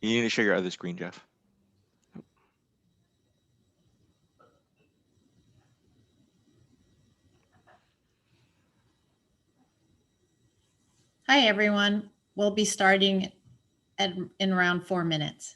You need to share your other screen, Jeff. Hi, everyone. We'll be starting in around 4 minutes.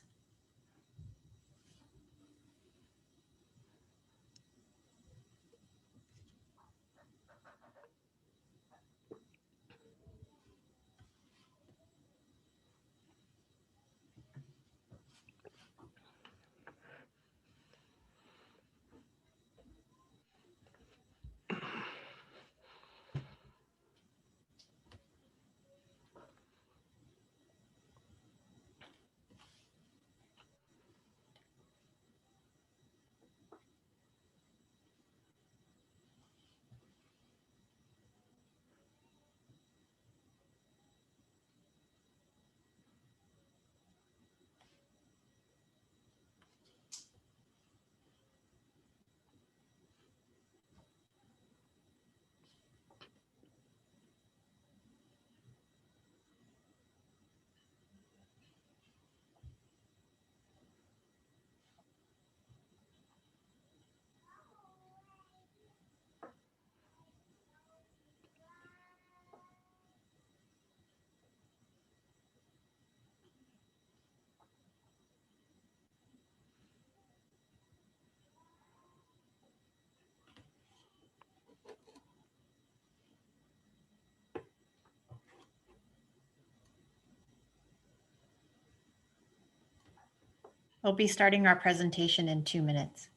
We'll be starting our presentation in 2 minutes.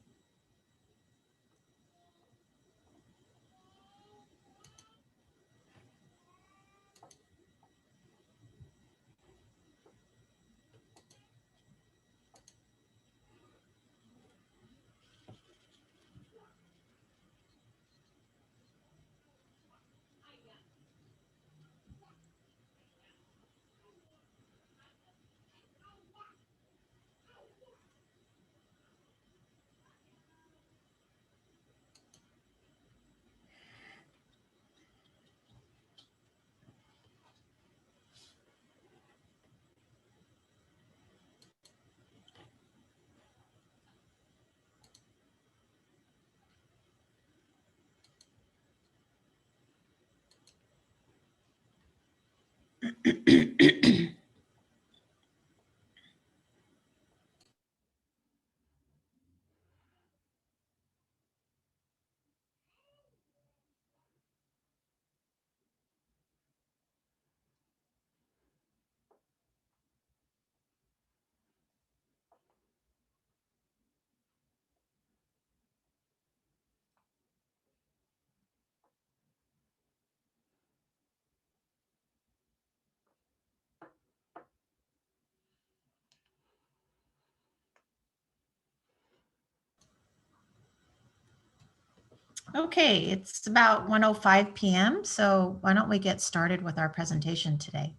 Okay, it's about 1:05 p.m., so why don't we get started with our presentation today.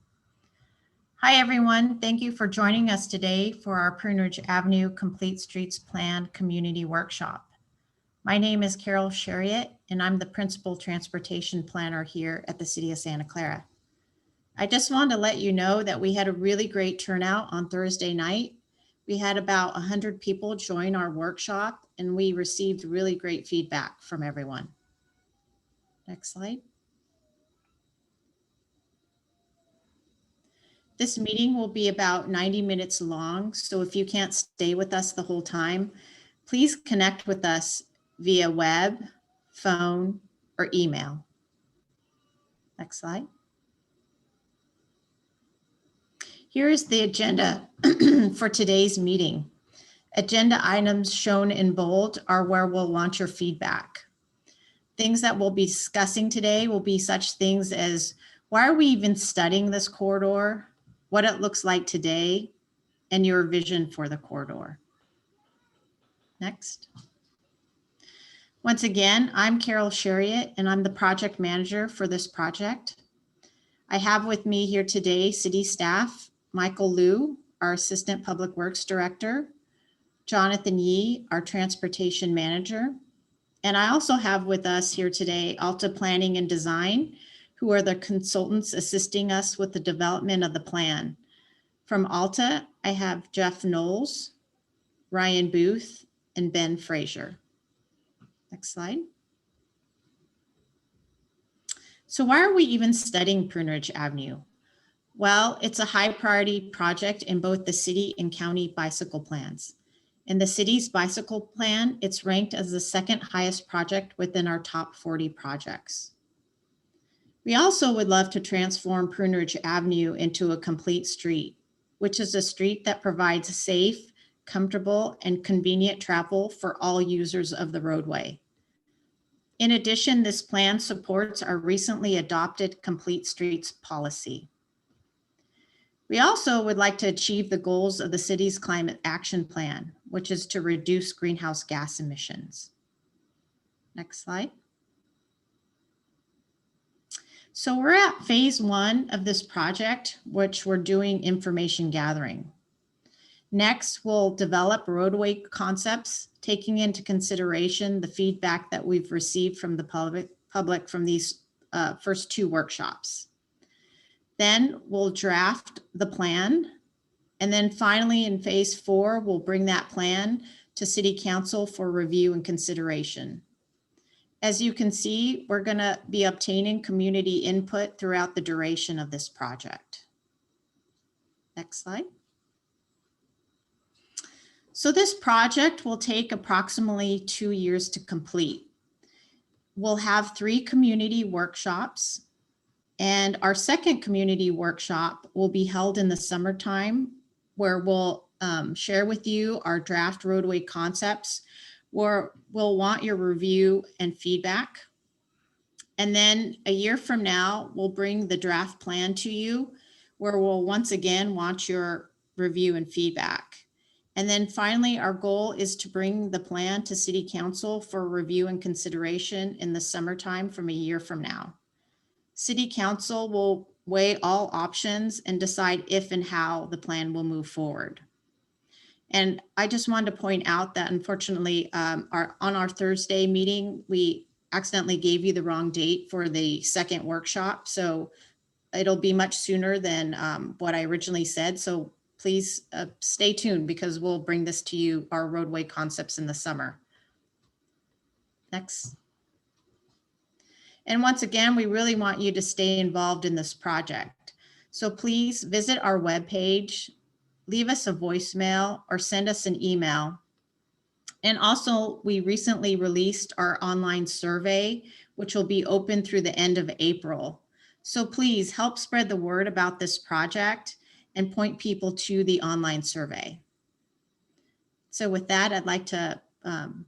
Hi, everyone. Thank you for joining us today for our Pruneridge Avenue Complete Streets Plan Community Workshop. My name is Carol Chariot, and I'm the Principal Transportation Planner here at the City of Santa Clara. I just wanted to let you know that we had a really great turnout on Thursday night. We had about 100 people join our workshop, and we received really great feedback from everyone. Next slide. This meeting will be about 90 minutes long, so if you can't stay with us the whole time, please connect with us via web, phone, or email. Next slide. Here is the agenda for today's meeting. Agenda items shown in bold are where we'll launch your feedback. Things that we'll be discussing today will be such things as why are we even studying this corridor, what it looks like today, and your vision for the corridor. Next. Once again, I'm Carol Chariot, and I'm the project manager for this project. I have with me here today city staff, Michael Liu, our Assistant Public Works Director, Jonathan Yee, our Transportation Manager, and I also have with us here today Alta Planning and Design, who are the consultants assisting us with the development of the plan. From Alta, I have Jeff Knowles, Ryan Booth, and Ben Frazier. Next slide. So why are we even studying Pruneridge Avenue? Well, it's a high priority project in both the city and county bicycle plans. In the city's bicycle plan, it's ranked as the second highest project within our top 40 projects. We also would love to transform Pruneridge Avenue into a complete street, which is a street that provides safe, comfortable, and convenient travel for all users of the roadway. In addition, this plan supports our recently adopted Complete Streets policy. We also would like to achieve the goals of the city's climate action plan, which is to reduce greenhouse gas emissions. Next slide. So we're at phase 1 of this project, which we're doing information gathering. Next, we'll develop roadway concepts, taking into consideration the feedback that we've received from the public from these first 2 workshops. Then we'll draft the plan. And then finally, in phase 4, we'll bring that plan to City Council for review and consideration. As you can see, we're going to be obtaining community input throughout the duration of this project. Next slide. So this project will take approximately 2 years to complete. We'll have 3 community workshops, and our second community workshop will be held in the summertime, where we'll share with you our draft roadway concepts, where we'll want your review and feedback. And then a year from now, we'll bring the draft plan to you, where we'll once again want your review and feedback. And then finally, our goal is to bring the plan to City Council for review and consideration in the summertime from a year from now. City Council will weigh all options and decide if and how the plan will move forward. And I just wanted to point out that unfortunately, on our Thursday meeting, we accidentally gave you the wrong date for the second workshop. So it'll be much sooner than what I originally said. So please stay tuned, because we'll bring this to you, our roadway concepts, in the summer. Next. And once again, we really want you to stay involved in this project. So please visit our webpage, leave us a voicemail, or send us an email. And also, we recently released our online survey, which will be open through the end of April. So please help spread the word about this project and point people to the online survey. So with that, I'd like to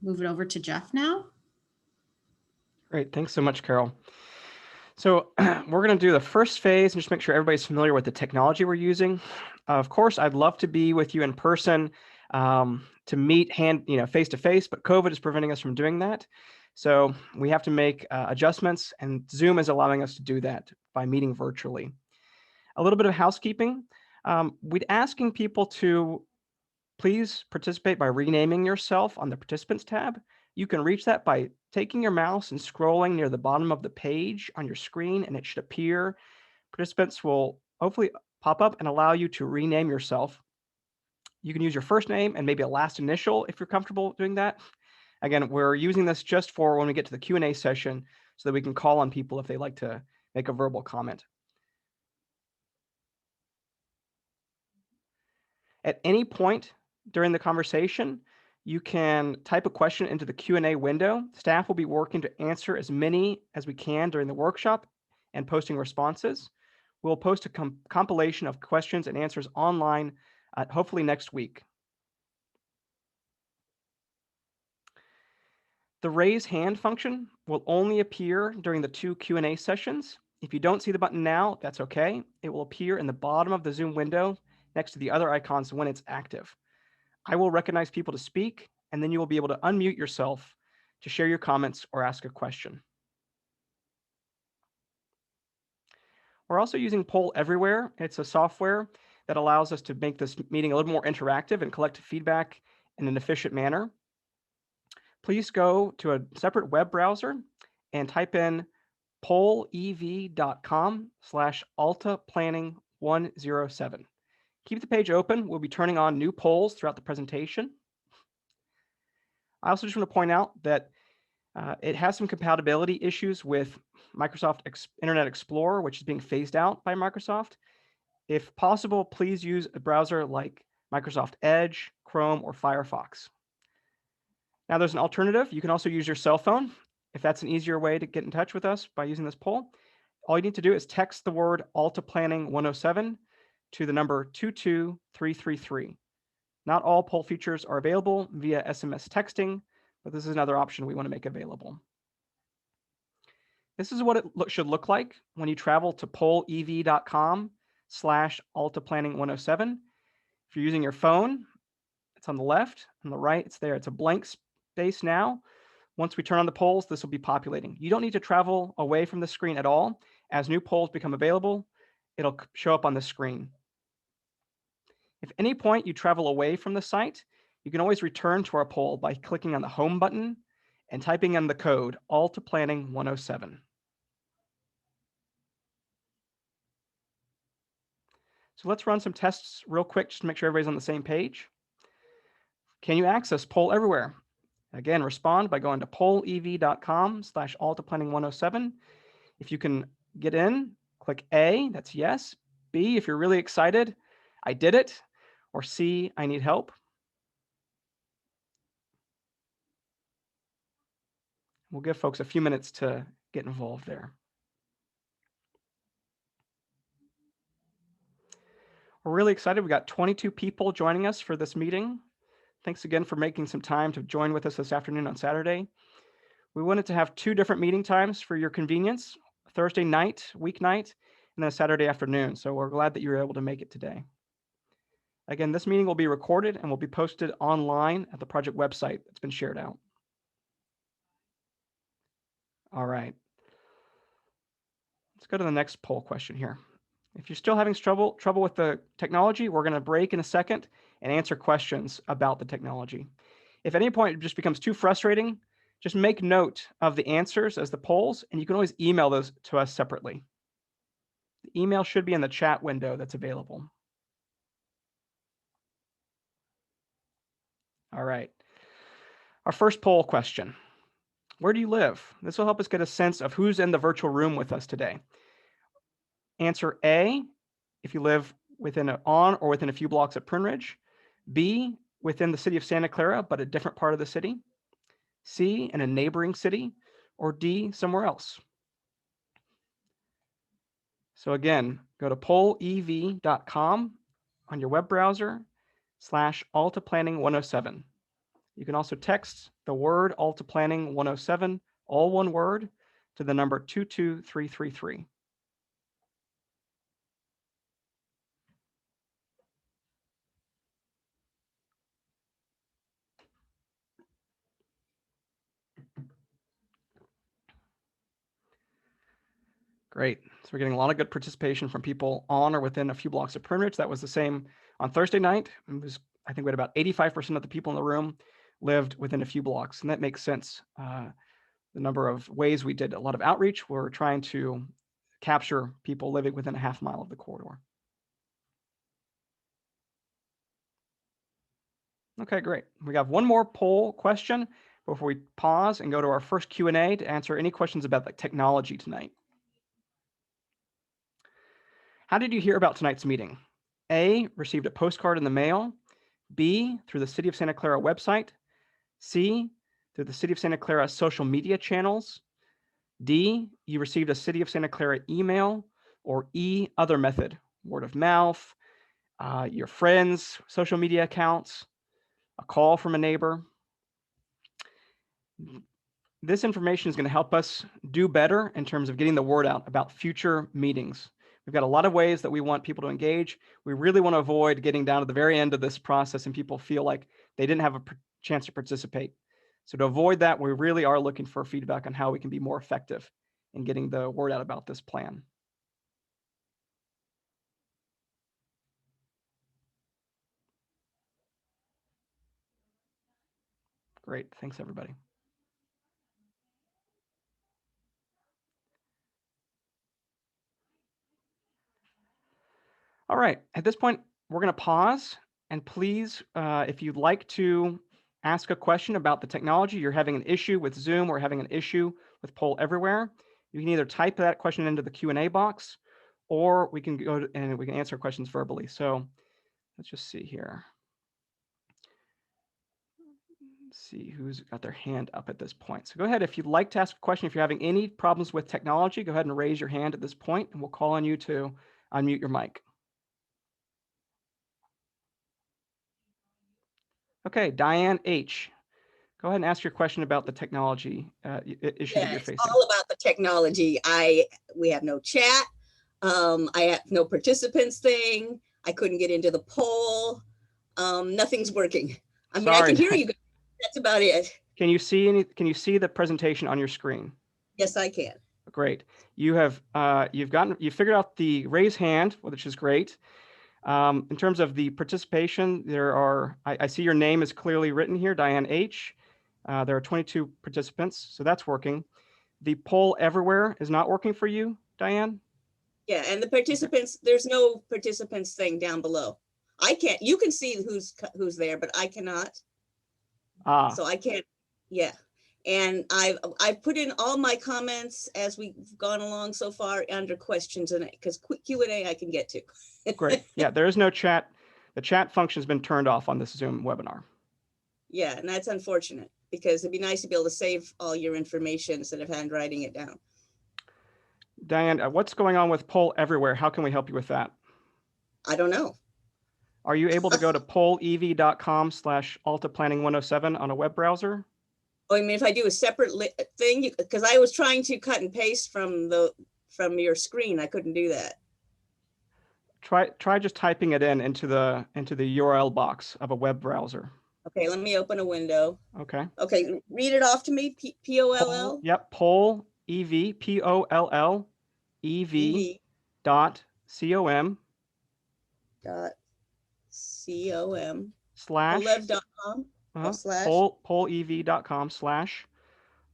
move it over to Jeff now. Great, thanks so much, Carol. So we're going to do the first phase and just make sure everybody's familiar with the technology we're using. Of course, I'd love to be with you in person to meet face to face, but COVID is preventing us from doing that. So we have to make adjustments, and Zoom is allowing us to do that by meeting virtually. A little bit of housekeeping. We'd asking people to please participate by renaming yourself on the Participants tab. You can reach that by taking your mouse and scrolling near the bottom of the page on your screen, and it should appear. Participants will hopefully pop up and allow you to rename yourself. You can use your first name and maybe a last initial if you're comfortable doing that. Again, we're using this just for when we get to the Q&A session so that we can call on people if they like to make a verbal comment. At any point during the conversation, you can type a question into the Q&A window. Staff will be working to answer as many as we can during the workshop and posting responses. We'll post a compilation of questions and answers online, hopefully next week. The raise hand function will only appear during the 2 Q&A sessions. If you don't see the button now, that's okay. It will appear in the bottom of the Zoom window next to the other icons when it's active. I will recognize people to speak, and then you will be able to unmute yourself to share your comments or ask a question. We're also using Poll Everywhere. It's a software that allows us to make this meeting a little more interactive and collect feedback in an efficient manner. Please go to a separate web browser and type in pollev.com/altaplanning107. Keep the page open. We'll be turning on new polls throughout the presentation. I also just want to point out that it has some compatibility issues with Microsoft Internet Explorer, which is being phased out by Microsoft. If possible, please use a browser like Microsoft Edge, Chrome, or Firefox. Now there's an alternative. You can also use your cell phone if that's an easier way to get in touch with us by using this poll. All you need to do is text the word AltaPlanning 107 to the number 22333. Not all poll features are available via SMS texting, but this is another option we want to make available. This is what it should look like when you travel to pollev.com/AltaPlanning107. If you're using your phone, it's on the left. On the right, it's there. It's a blank space now. Once we turn on the polls, this will be populating. You don't need to travel away from the screen at all. As new polls become available, it'll show up on the screen. If at any point you travel away from the site, you can always return to our poll by clicking on the Home button and typing in the code AltaPlanning107. So let's run some tests real quick just to make sure everybody's on the same page. Can you access Poll Everywhere? Again, respond by going to pollev.com/AltaPlanning107. If you can get in, click A, that's yes. B, if you're really excited, I did it. Or C, I need help. We'll give folks a few minutes to get involved there. We're really excited. We got 22 people joining us for this meeting. Thanks again for making some time to join with us this afternoon on Saturday. We wanted to have 2 different meeting times for your convenience, Thursday night, weeknight, and then a Saturday afternoon. So we're glad that you were able to make it today. Again, this meeting will be recorded and will be posted online at the project website that's been shared out. All right. Let's go to the next poll question here. If you're still having trouble with the technology, we're going to break in a second and answer questions about the technology. If at any point it just becomes too frustrating, just make note of the answers as the polls, and you can always email those to us separately. The email should be in the chat window that's available. All right. Our first poll question. Where do you live? This will help us get a sense of who's in the virtual room with us today. Answer A, if you live within on or within a few blocks of Pruneridge. B, within the city of Santa Clara, but a different part of the city. C, in a neighboring city. Or D, somewhere else. So again, go to pollev.com on your web browser /AltaPlanning107. You can also text the word AltaPlanning107, all one word, to the number 22333. Great. So we're getting a lot of good participation from people on or within a few blocks of Pruneridge. That was the same on Thursday night. It was, I think we had about 85% of the people in the room lived within a few blocks, and that makes sense. The number of ways we did a lot of outreach, we're trying to capture people living within a half mile of the corridor. Okay, great. We have one more poll question before we pause and go to our first Q&A to answer any questions about the technology tonight. How did you hear about tonight's meeting? A, received a postcard in the mail. B, through the City of Santa Clara website. C, through the City of Santa Clara social media channels. D, you received a City of Santa Clara email. Or E, other method, word of mouth, your friends' social media accounts, a call from a neighbor. This information is going to help us do better in terms of getting the word out about future meetings. We've got a lot of ways that we want people to engage. We really want to avoid getting down to the very end of this process and people feel like they didn't have a chance to participate. So to avoid that, we really are looking for feedback on how we can be more effective in getting the word out about this plan. Great. Thanks, everybody. All right. At this point, we're going to pause, and please, if you'd like to ask a question about the technology, you're having an issue with Zoom or having an issue with Poll Everywhere, you can either type that question into the Q&A box, or we can go and we can answer questions verbally. So let's just see here. Let's see who's got their hand up at this point. So go ahead, if you'd like to ask a question, if you're having any problems with technology, go ahead and raise your hand at this point, and we'll call on you to unmute your mic. Okay, Diane H. Go ahead and ask your question about the technology issue that you're It's facing. all about the technology. We have no chat. I have no participants thing. I couldn't get into the poll. Nothing's working. I mean, I Sorry. can hear you guys. That's about it. Can you see the presentation on your screen? Yes, I can. Great. You have you figured out the raise hand, which is great. In terms of the participation, I see your name is clearly written here, Diane H. There are 22 participants, so that's working. The poll everywhere is not working for you, Diane? Yeah, and the participants, there's no participants thing down below. I can't, you can see who's there, but I cannot. So I can't, yeah. And I've put in all my comments as we've gone along so far under questions, and because Q&A I can get to. Great. Yeah, there is no chat. The chat function has been turned off on this Zoom webinar. Yeah, and that's unfortunate because it'd be nice to be able to save all your information instead of handwriting it down. Diane, what's going on with Poll Everywhere? How can we help you with that? I don't know. Are you able to go to pollev.com/altaplanning107 on a web browser? Oh, I mean, if I do a separate thing, because I was trying to cut and paste from your screen, I couldn't do that. Try just typing it into the URL box of a web browser. Okay, let me open a window. Okay. Okay, read it off to me. P-O-L-L. Yep, Poll EV, POLLEV .com slash Polev.com. Slash. pollev.com /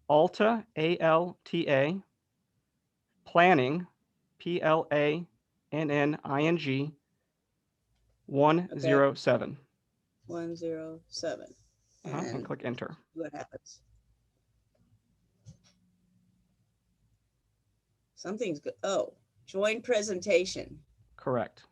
Alta ALTA planning PLANNING 107. 107. And click enter. What happens? Something's good. Oh, join presentation. Correct.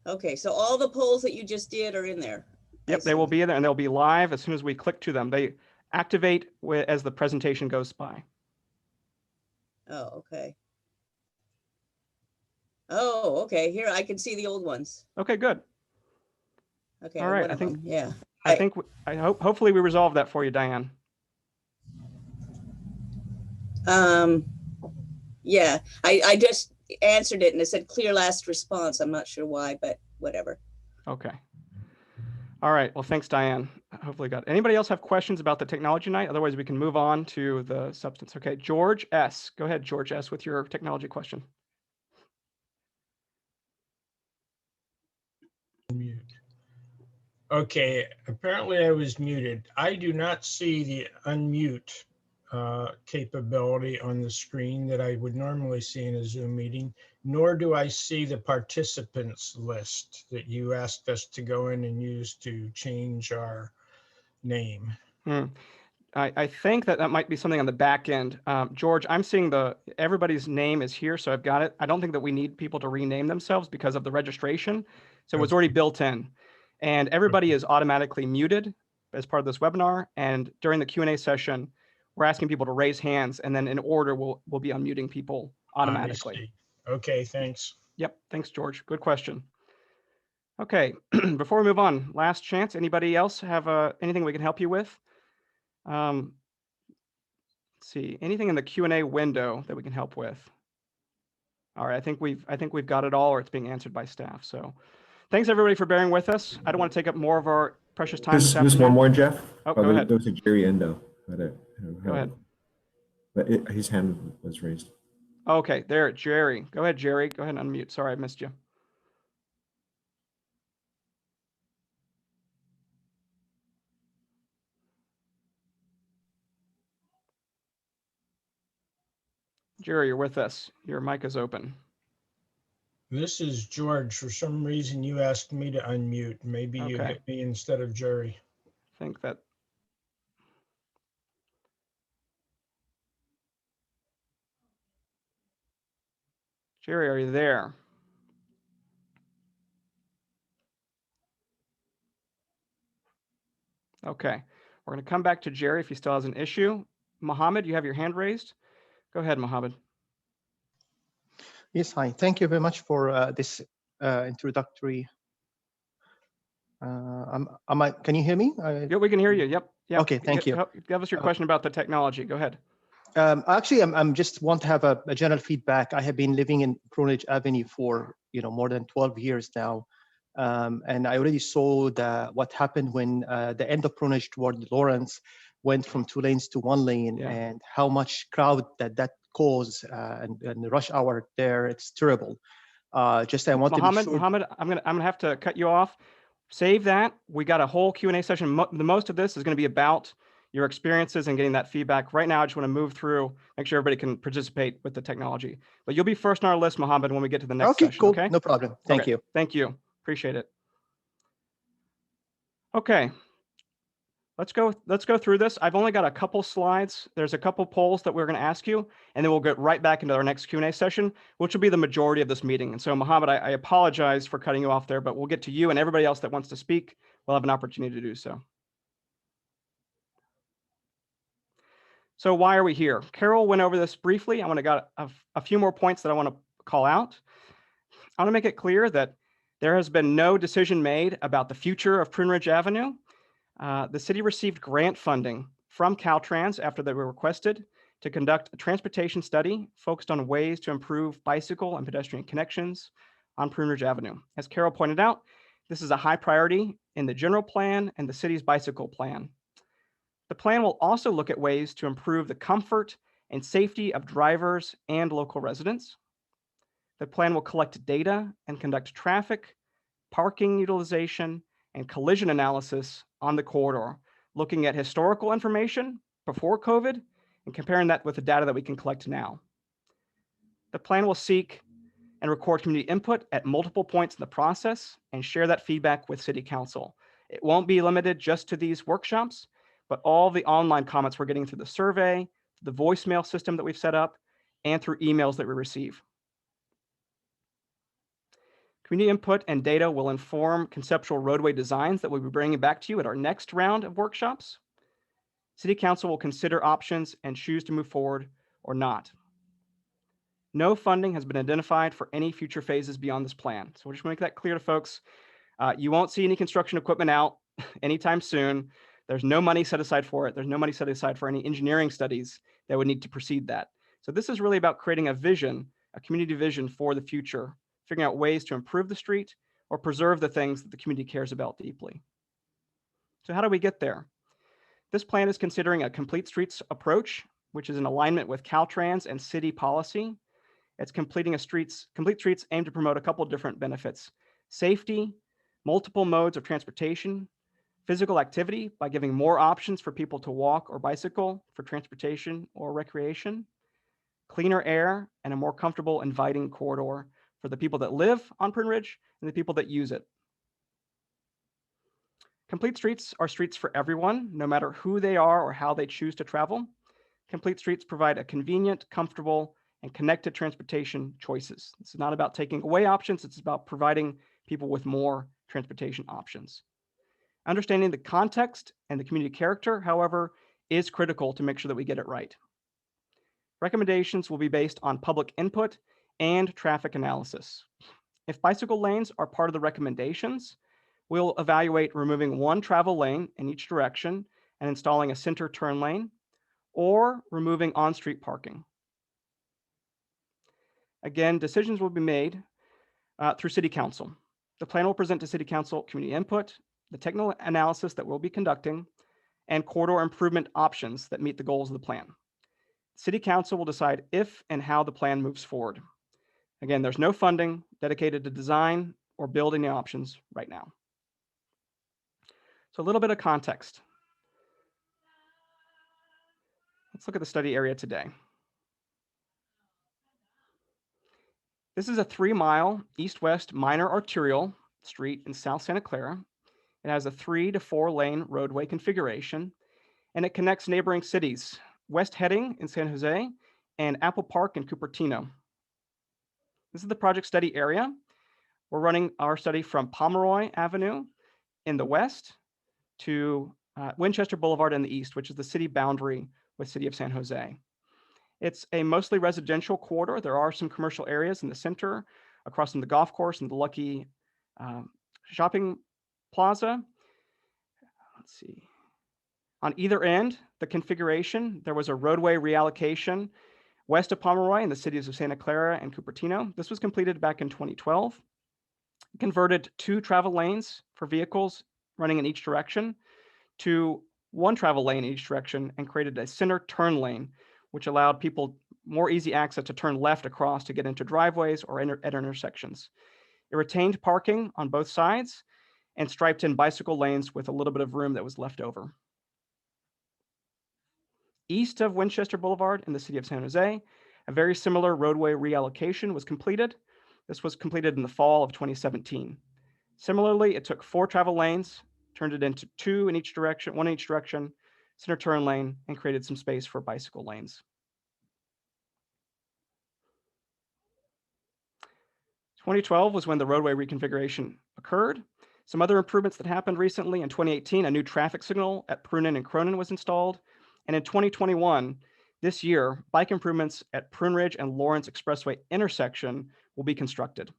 Okay, so all the polls that you just did are in there. Yep, they will be there, and they'll be live as soon as we click to them. They activate as the presentation goes by. Oh, okay. Oh, okay. Here I can see the old ones. Okay, good. Okay. All right. One of them. Yeah. Hopefully we resolve that for you, Diane. Yeah, I just answered it and it said clear last response. I'm not sure why, but whatever. Okay. All right. Well, thanks, Diane. Hopefully got it. Anybody else have questions about the technology night? Otherwise, we can move on to the substance. Okay. George S. Go ahead, George S. with your technology question. Mute. Okay, apparently I was muted. I do not see the unmute capability on the screen that I would normally see in a Zoom meeting, nor do I see the participants list that you asked us to go in and use to change our name. I think that might be something on the back end. George, I'm seeing everybody's name is here, so I've got it. I don't think that we need people to rename themselves because of the registration. So it's already built in. And everybody is automatically muted as part of this webinar. And during the Q&A session, we're asking people to raise hands, and then in order, we'll be unmuting people automatically. Okay, thanks. Yep, thanks, George. Good question. Okay, before we move on, last chance. Anybody else have anything we can help you with? Let's see, anything in the Q&A window that we can help with? All right, I think we've got it all, or it's being answered by staff. So thanks everybody for bearing with us. I don't want to take up more of our precious time. There's one more, Jeff. Oh, go ahead. There was a Jerry Endo. Go ahead. But his hand was raised. Okay, there, Jerry. Go ahead, Jerry. Go ahead and unmute. Sorry, I missed you. Jerry, you're with us. Your mic is open. This is George. For some reason, you asked me to unmute. Maybe you Okay. hit me instead of Jerry. I think that. Jerry, are you there? Okay. We're going to come back to Jerry if he still has an issue. Mohammed, you have your hand raised. Go ahead, Mohammed. Yes, hi. Thank you very much for this introductory. Can you hear me? Yeah, we can hear you. Yep. Okay, thank you. Give us your question about the technology. Go ahead. Actually, I'm just want to have a general feedback. I have been living in Pruneridge Avenue for more than 12 years now, and I already saw what happened when the end of Pruneridge toward Lawrence went from 2 lanes to 1 lane, Yeah. and how much crowd that caused and the rush hour there. It's terrible. Just I want to be sure. Mohammed, I'm gonna have to cut you off. Save that. We got a whole Q&A session. The most of this is going to be about your experiences and getting that feedback. Right now, I just want to move through, make sure everybody can participate with the technology. But you'll be first on our list, Mohammed, when we get to the next session. Cool. Okay, no problem. Thank you. Thank you. Appreciate it. Okay. Let's go through this. I've only got a couple slides. There's a couple polls that we're going to ask you, and then we'll get right back into our next Q&A session, which will be the majority of this meeting. And so, Mohammed, I apologize for cutting you off there, but we'll get to you, and everybody else that wants to speak will have an opportunity to do so. So why are we here? Carol went over this briefly. I want to got a few more points that I want to call out. I want to make it clear that there has been no decision made about the future of Pruneridge Avenue. The city received grant funding from Caltrans after they were requested to conduct a transportation study focused on ways to improve bicycle and pedestrian connections on Pruneridge Avenue. As Carol pointed out, this is a high priority in the general plan and the city's bicycle plan. The plan will also look at ways to improve the comfort and safety of drivers and local residents. The plan will collect data and conduct traffic, parking utilization, and collision analysis on the corridor, looking at historical information before COVID and comparing that with the data that we can collect now. The plan will seek and record community input at multiple points in the process and share that feedback with City Council. It won't be limited just to these workshops, but all the online comments we're getting through the survey, the voicemail system that we've set up, and through emails that we receive. Community input and data will inform conceptual roadway designs that we'll be bringing back to you at our next round of workshops. City Council will consider options and choose to move forward or not. No funding has been identified for any future phases beyond this plan. So we'll just make that clear to folks. You won't see any construction equipment out anytime soon. There's no money set aside for it. There's no money set aside for any engineering studies that would need to precede that. So this is really about creating a vision, a community vision for the future, figuring out ways to improve the street or preserve the things that the community cares about deeply. So how do we get there? This plan is considering a complete streets approach, which is in alignment with Caltrans and city policy. It's complete streets aim to promote a couple of different benefits: safety, multiple modes of transportation, physical activity by giving more options for people to walk or bicycle for transportation or recreation, cleaner air, and a more comfortable, inviting corridor for the people that live on Pruneridge and the people that use it. Complete streets are streets for everyone, no matter who they are or how they choose to travel. Complete streets provide a convenient, comfortable, and connected transportation choices. It's not about taking away options, it's about providing people with more transportation options. Understanding the context and the community character, however, is critical to make sure that we get it right. Recommendations will be based on public input and traffic analysis. If bicycle lanes are part of the recommendations, we'll evaluate removing one travel lane in each direction and installing a center turn lane, or removing on-street parking. Again, decisions will be made through City Council. The plan will present to City Council community input, the technical analysis that we'll be conducting, and corridor improvement options that meet the goals of the plan. City Council will decide if and how the plan moves forward. Again, there's no funding dedicated to design or building the options right now. So a little bit of context. Let's look at the study area today. This is a 3-mile east-west minor arterial street in South Santa Clara. It has a 3 to 4 lane roadway configuration, and it connects neighboring cities, West Heading in San Jose and Apple Park in Cupertino. This is the project study area. We're running our study from Pomeroy Avenue in the west to Winchester Boulevard in the east, which is the city boundary with City of San Jose. It's a mostly residential corridor. There are some commercial areas in the center, across from the golf course and the Lucky shopping plaza. Let's see. On either end, the configuration, there was a roadway reallocation west of Pomeroy in the cities of Santa Clara and Cupertino. This was completed back in 2012. It converted 2 travel lanes for vehicles running in each direction to 1 travel lane in each direction and created a center turn lane, which allowed people more easy access to turn left across to get into driveways or at intersections. It retained parking on both sides and striped in bicycle lanes with a little bit of room that was left over. East of Winchester Boulevard in the city of San Jose, a very similar roadway reallocation was completed. This was completed in the fall of 2017. Similarly, it took 4 travel lanes, turned it into 2 in each direction, 1 in each direction, center turn lane, and created some space for bicycle lanes. 2012 was when the roadway reconfiguration occurred. Some other improvements that happened recently: in 2018, a new traffic signal at Prunin and Cronin was installed. And in 2021, this year, bike improvements at Pruneridge and Lawrence Expressway intersection will be constructed.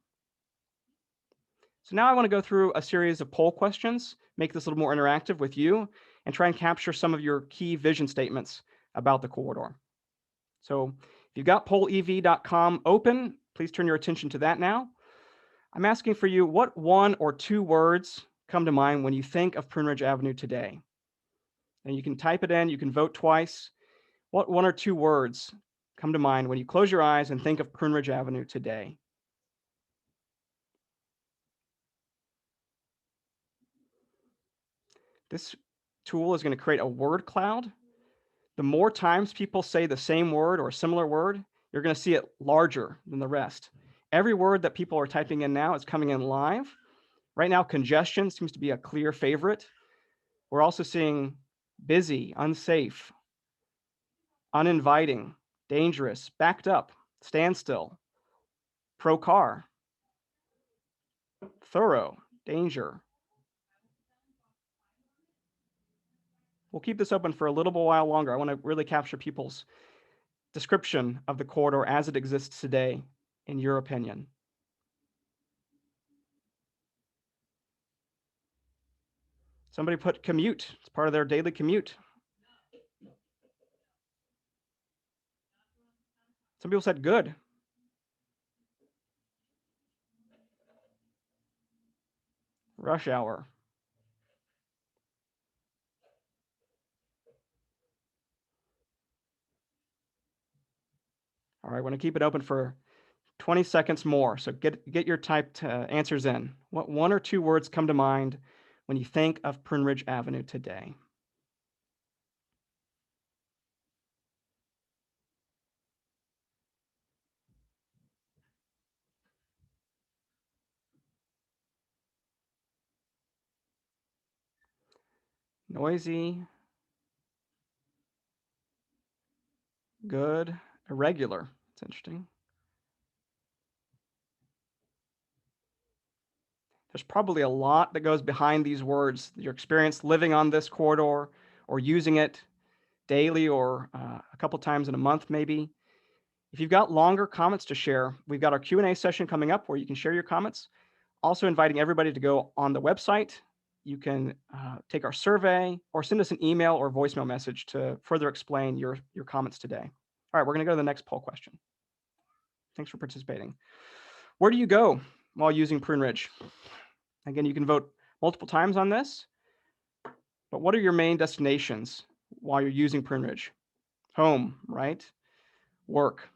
So now I want to go through a series of poll questions, make this a little more interactive with you, and try and capture some of your key vision statements about the corridor. So if you've got pollev.com open, please turn your attention to that now. I'm asking for you, what 1 or 2 words come to mind when you think of Pruneridge Avenue today? And you can type it in, you can vote twice. What 1 or 2 words come to mind when you close your eyes and think of Pruneridge Avenue today? This tool is going to create a word cloud. The more times people say the same word or a similar word, you're going to see it larger than the rest. Every word that people are typing in now is coming in live. Right now, congestion seems to be a clear favorite. We're also seeing busy, unsafe, uninviting, dangerous, backed up, standstill, pro-car, thorough, danger. We'll keep this open for a little while longer. I want to really capture people's description of the corridor as it exists today, in your opinion. Somebody put commute. It's part of their daily commute. Some people said good. Rush hour. All right, I want to keep it open for 20 seconds more. So get your typed answers in. What 1 or 2 words come to mind when you think of Pruneridge Avenue today? Noisy, good, irregular. It's interesting. There's probably a lot that goes behind these words. Your experience living on this corridor or using it daily or a couple times in a month, maybe. If you've got longer comments to share, we've got our Q&A session coming up where you can share your comments. Also inviting everybody to go on the website. You can take our survey or send us an email or voicemail message to further explain your comments today. All right, we're going to go to the next poll question. Thanks for participating. Where do you go while using Pruneridge? Again, you can vote multiple times on this, but what are your main destinations while you're using Pruneridge? Home, right? Work.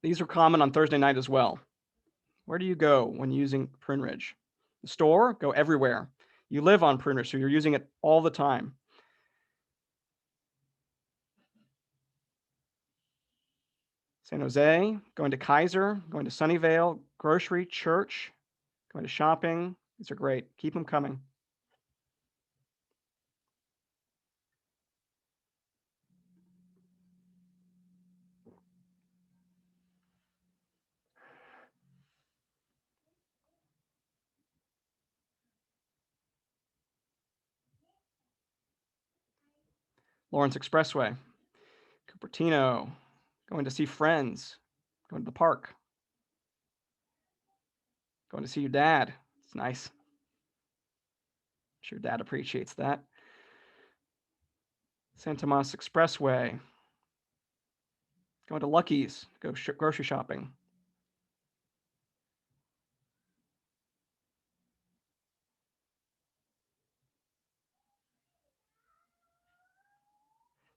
These are common on Thursday night as well. Where do you go when using Pruneridge? The store? Go everywhere. You live on Pruneridge, so you're using it all the time. San Jose, going to Kaiser, going to Sunnyvale, grocery, church, going to shopping. These are great. Keep them coming. Lawrence Expressway, Cupertino, going to see friends, going to the park, going to see your dad. It's nice. I'm sure dad appreciates that. San Tomas Expressway, going to Lucky's, go grocery shopping.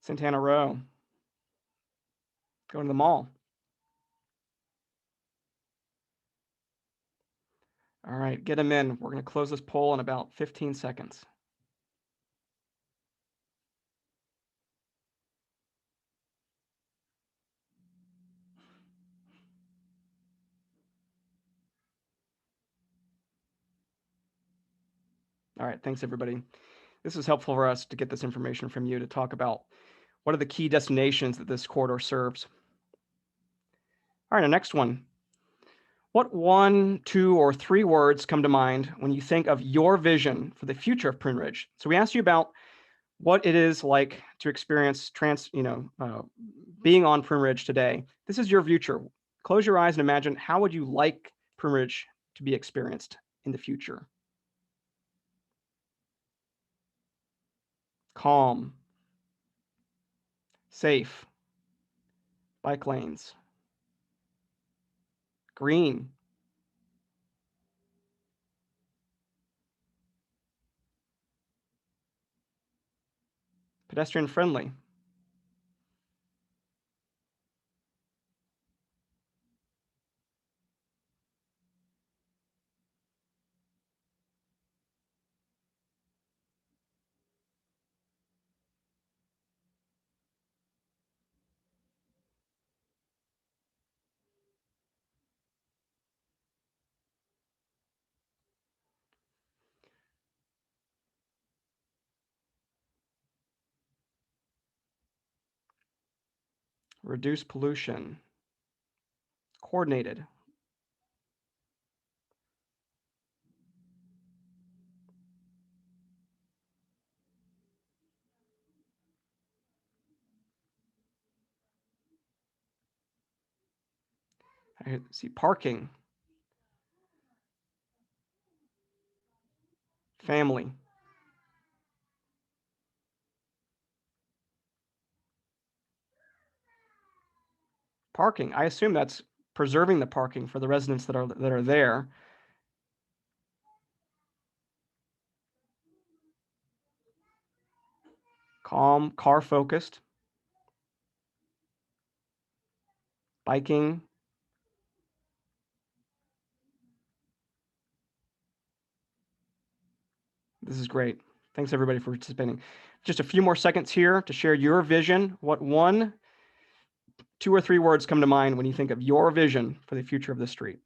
Santana Row, going to the mall. All right, get them in. We're going to close this poll in about 15 seconds. All right, thanks everybody. This is helpful for us to get this information from you to talk about what are the key destinations that this corridor serves. All right, our next one. What 1, 2, or 3 words come to mind when you think of your vision for the future of Pruneridge? So we asked you about what it is like to experience being on Pruneridge today. This is your future. Close your eyes and imagine how would you like Pruneridge to be experienced in the future? Calm, safe, bike lanes, green, pedestrian friendly, reduce pollution, coordinated, I see parking, family, parking. I assume that's preserving the parking for the residents that are there. Calm, car focused, biking. This is great. Thanks everybody for participating. Just a few more seconds here to share your vision. What 1, 2, or 3 words come to mind when you think of your vision for the future of the street?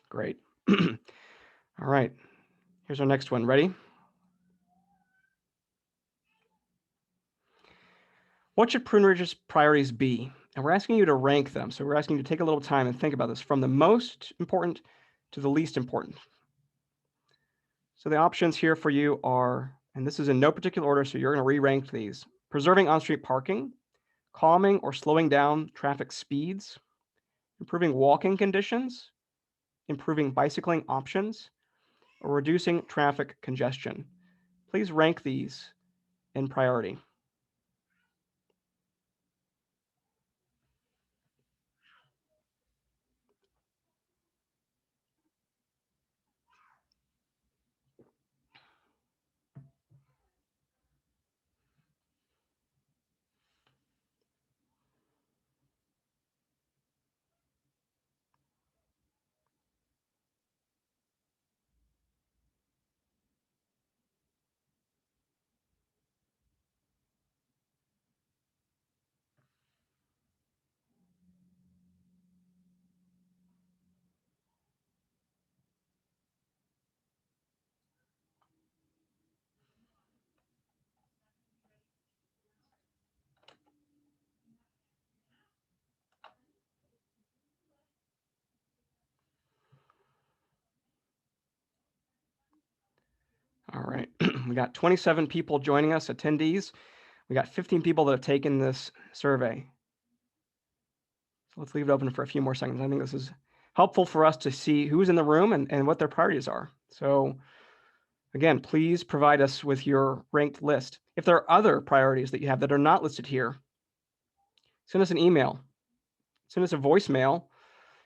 Great. All right. Here's our next one. Ready? What should Pruneridge's priorities be? And we're asking you to rank them. So we're asking you to take a little time and think about this from the most important to the least important. So the options here for you are, and this is in no particular order, so you're going to re-rank these. Preserving on-street parking, calming or slowing down traffic speeds, improving walking conditions, improving bicycling options, or reducing traffic congestion. Please rank these in priority. All right, we got 27 people joining us, attendees. We got 15 people that have taken this survey. So let's leave it open for a few more seconds. I think this is helpful for us to see who's in the room and what their priorities are. So again, please provide us with your ranked list. If there are other priorities that you have that are not listed here, send us an email, send us a voicemail,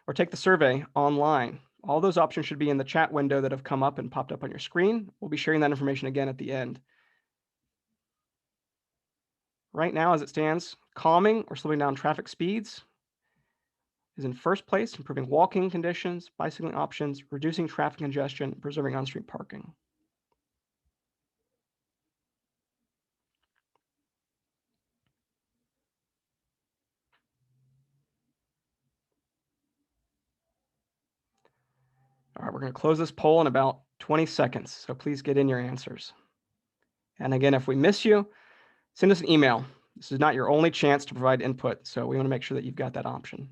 or take the survey online. All those options should be in the chat window that have come up and popped up on your screen. We'll be sharing that information again at the end. Right now, as it stands, calming or slowing down traffic speeds is in first place, improving walking conditions, bicycling options, reducing traffic congestion, preserving on-street parking. All right, we're going to close this poll in about 20 seconds, so please get in your answers. And again, if we miss you, send us an email. This is not your only chance to provide input, so we want to make sure that you've got that option.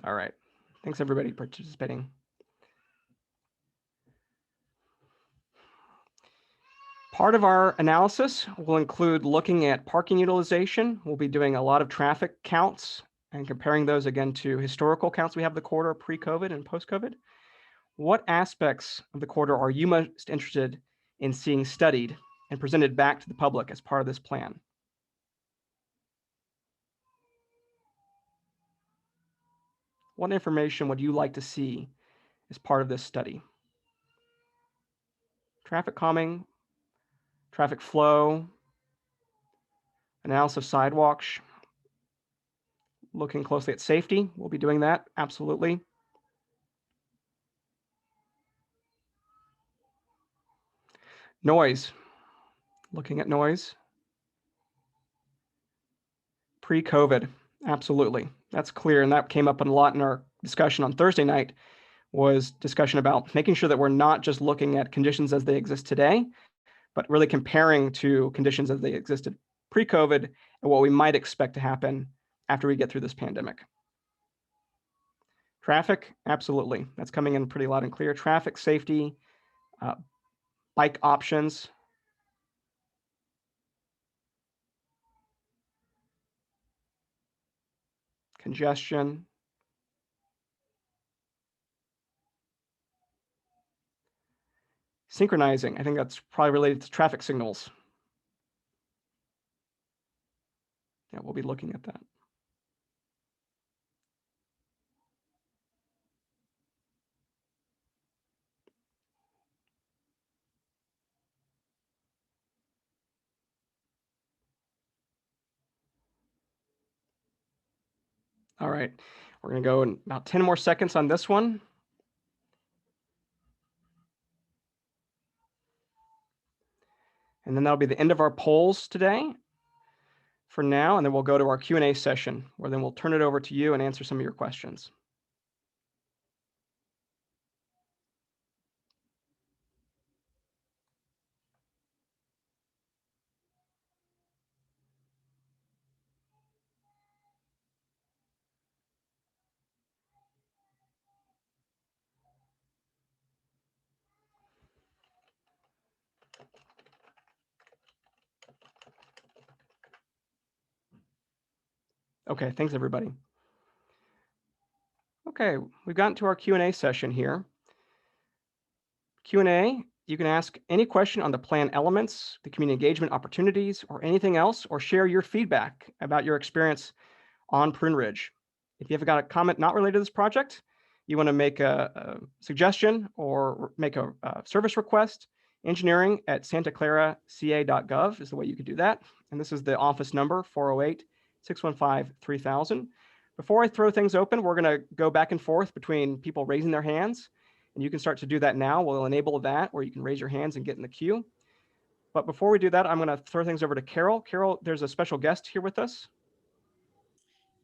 All right, thanks everybody for participating. Part of our analysis will include looking at parking utilization. We'll be doing a lot of traffic counts and comparing those again to historical counts we have the corridor pre-COVID and post-COVID. What aspects of the corridor are you most interested in seeing studied and presented back to the public as part of this plan? What information would you like to see as part of this study? Traffic calming, traffic flow, analysis of sidewalks, looking closely at safety. We'll be doing that, absolutely. Noise, looking at noise. Pre-COVID, absolutely. That's clear, and that came up a lot in our discussion on Thursday night, was discussion about making sure that we're not just looking at conditions as they exist today, but really comparing to conditions as they existed pre-COVID and what we might expect to happen after we get through this pandemic. Traffic, absolutely. That's coming in pretty loud and clear. Traffic safety, bike options. Congestion. Synchronizing, I think that's probably related to traffic signals. Yeah, we'll be looking at that. All right, we're gonna go in about 10 more seconds on this one. And then that'll be the end of our polls today for now, and then we'll go to our Q&A session, where then we'll turn it over to you and answer some of your questions. Okay, thanks everybody. Okay, we've gotten to our Q&A session here. Q&A, you can ask any question on the plan elements, the community engagement opportunities, or anything else, or share your feedback about your experience on Pruneridge. If you have got a comment not related to this project, you want to make a suggestion or make a service request, engineering@santaclaraca.gov is the way you could do that. And this is the office number, 408-615-3000. Before I throw things open, we're going to go back and forth between people raising their hands. And you can start to do that now. We'll enable that where you can raise your hands and get in the queue. But before we do that, I'm going to throw things over to Carol. Carol, there's a special guest here with us.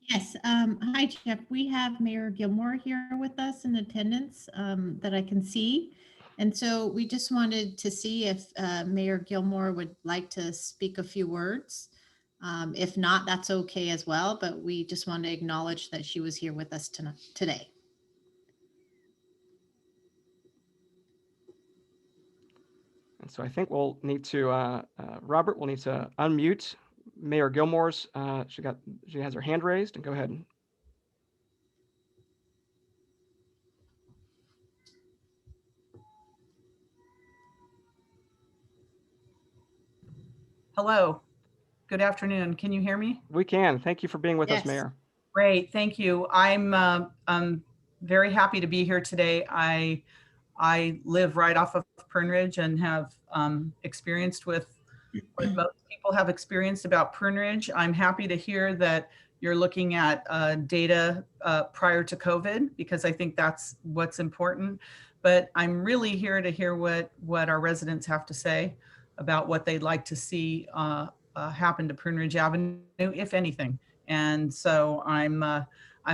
Yes. Hi, Jeff. We have Mayor Gilmore here with us in attendance that I can see. And so we just wanted to see if Mayor Gilmore would like to speak a few words. If not, that's okay as well, but we just want to acknowledge that she was here with us today. And so I think we'll need to, Robert will need to unmute Mayor Gilmore's, she has her hand raised, and go ahead. Hello, good afternoon. Can you hear me? We can. Thank you for being with us, Yes. Mayor. Great, thank you. I'm very happy to be here today. I live right off of Pruneridge and have experienced with what most people have experienced about Pruneridge. I'm happy to hear that you're looking at data prior to COVID, because I think that's what's important. But I'm really here to hear what our residents have to say about what they'd like to see happen to Pruneridge Avenue, if anything. And so I'm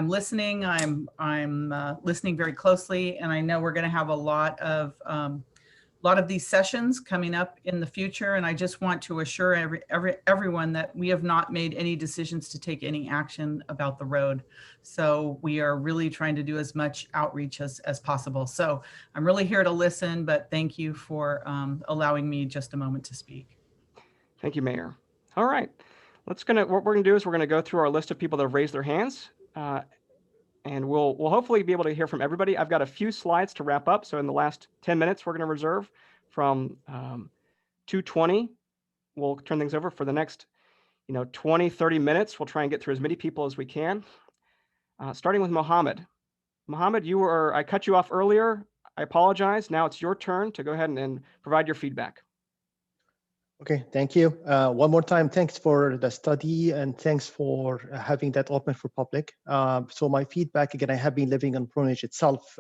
listening. I'm listening very closely, and I know we're going to have a lot of these sessions coming up in the future. And I just want to assure everyone that we have not made any decisions to take any action about the road. So we are really trying to do as much outreach as possible. So I'm really here to listen, but thank you for allowing me just a moment to speak. Thank you, Mayor. All right, what we're gonna do is we're gonna go through our list of people that have raised their hands, and we'll hopefully be able to hear from everybody. I've got a few slides to wrap up, so in the last 10 minutes, we're gonna reserve from 2:20. We'll turn things over for the next 20, 30 minutes. We'll try and get through as many people as we can, starting with Mohammed. Mohammed, I cut you off earlier. I apologize. Now it's your turn to go ahead and provide your feedback. Okay, thank you. One more time, thanks for the study and thanks for having that open for public. So my feedback, again, I have been living in Pruneridge itself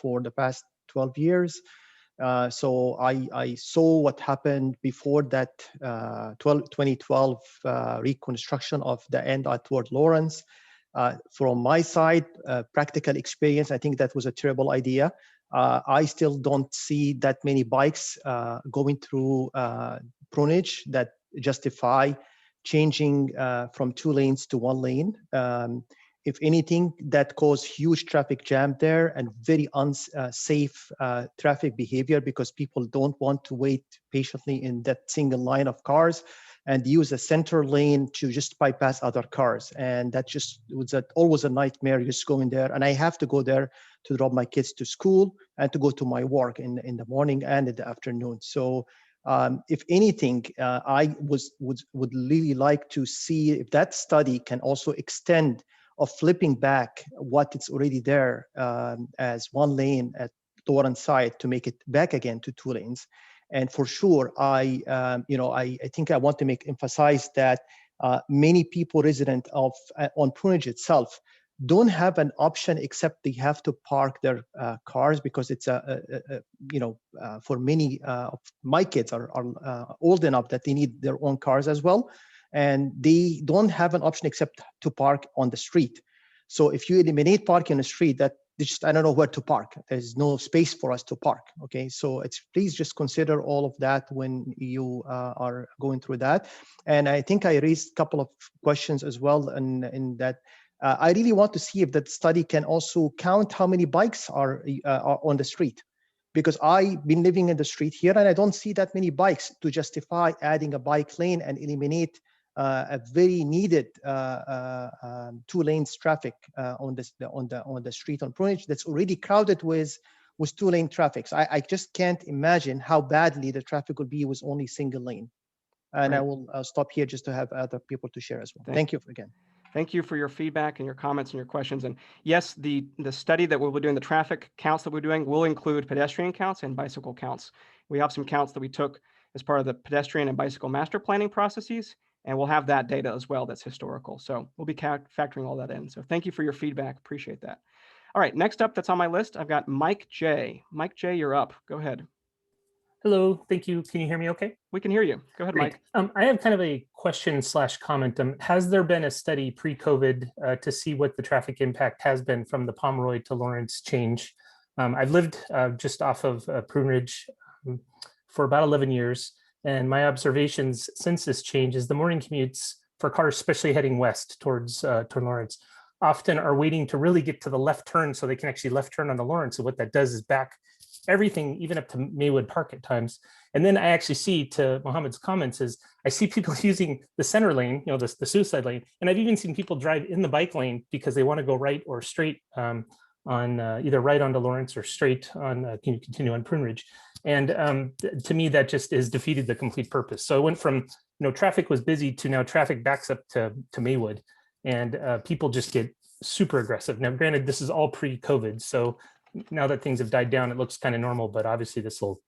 for the past 12 years. So I saw what happened before that 2012 reconstruction of the end toward Lawrence. From my side, practical experience, I think that was a terrible idea. I still don't see that many bikes going through Pruneridge that justify changing from 2 lanes to 1 lane. If anything, that caused huge traffic jam there and very unsafe traffic behavior, because people don't want to wait patiently in that single line of cars and use a center lane to just bypass other cars. And that just was always a nightmare just going there. And I have to go there to drop my kids to school and to go to my work in the morning and in the afternoon. So if anything, I would really like to see if that study can also extend of flipping back what it's already there as 1 lane at Lawrence side to make it back again to 2 lanes. And for sure, I think I want to emphasize that many people resident on Pruneridge itself don't have an option except they have to park their cars, because it's for many of my kids are old enough that they need their own cars as well, and they don't have an option except to park on the street. So if you eliminate parking on the street, that I don't know where to park. There's no space for us to park. Okay, so please just consider all of that when you are going through that. And I think I raised a couple of questions as well in that. I really want to see if that study can also count how many bikes are on the street, because I've been living in the street here and I don't see that many bikes to justify adding a bike lane and eliminate a very needed 2 lanes traffic on the street on Pruneridge that's already crowded with 2 lane traffic. So I just can't imagine how badly the traffic will be with only single lane. And right. I will stop here just to have other people to share as well. Thank you again. Thank you for your feedback and your comments and your questions. And yes, the study that we'll be doing, the traffic counts that we're doing, will include pedestrian counts and bicycle counts. We have some counts that we took as part of the pedestrian and bicycle master planning processes, and we'll have that data as well that's historical. So we'll be factoring all that in. So thank you for your feedback. Appreciate that. All right, next up that's on my list, I've got Mike J. Mike J, you're up. Go ahead. Hello, thank you. Can you hear me okay? We can hear you. Go ahead, Great. Mike. I have kind of a question / comment. Has there been a study pre-COVID to see what the traffic impact has been from the Pomeroy to Lawrence change I've lived just off of Pruneridge for about 11 years. And my observations since this change is the morning commutes for cars, especially heading west towards Lawrence, often are waiting to really get to the left turn so they can actually left turn on the Lawrence. So what that does is back everything, even up to Maywood Park at times. And then I actually see, to Mohammed's comments, is I see people using the center lane, the suicide lane. And I've even seen people drive in the bike lane because they want to go right or straight on either right onto Lawrence or straight on, continue on Pruneridge. And to me, that just has defeated the complete purpose. So it went from, traffic was busy to now traffic backs up to Maywood, and people just get super aggressive. Now, granted, this is all pre-COVID. So now that things have died down, it looks kind of normal, but obviously this will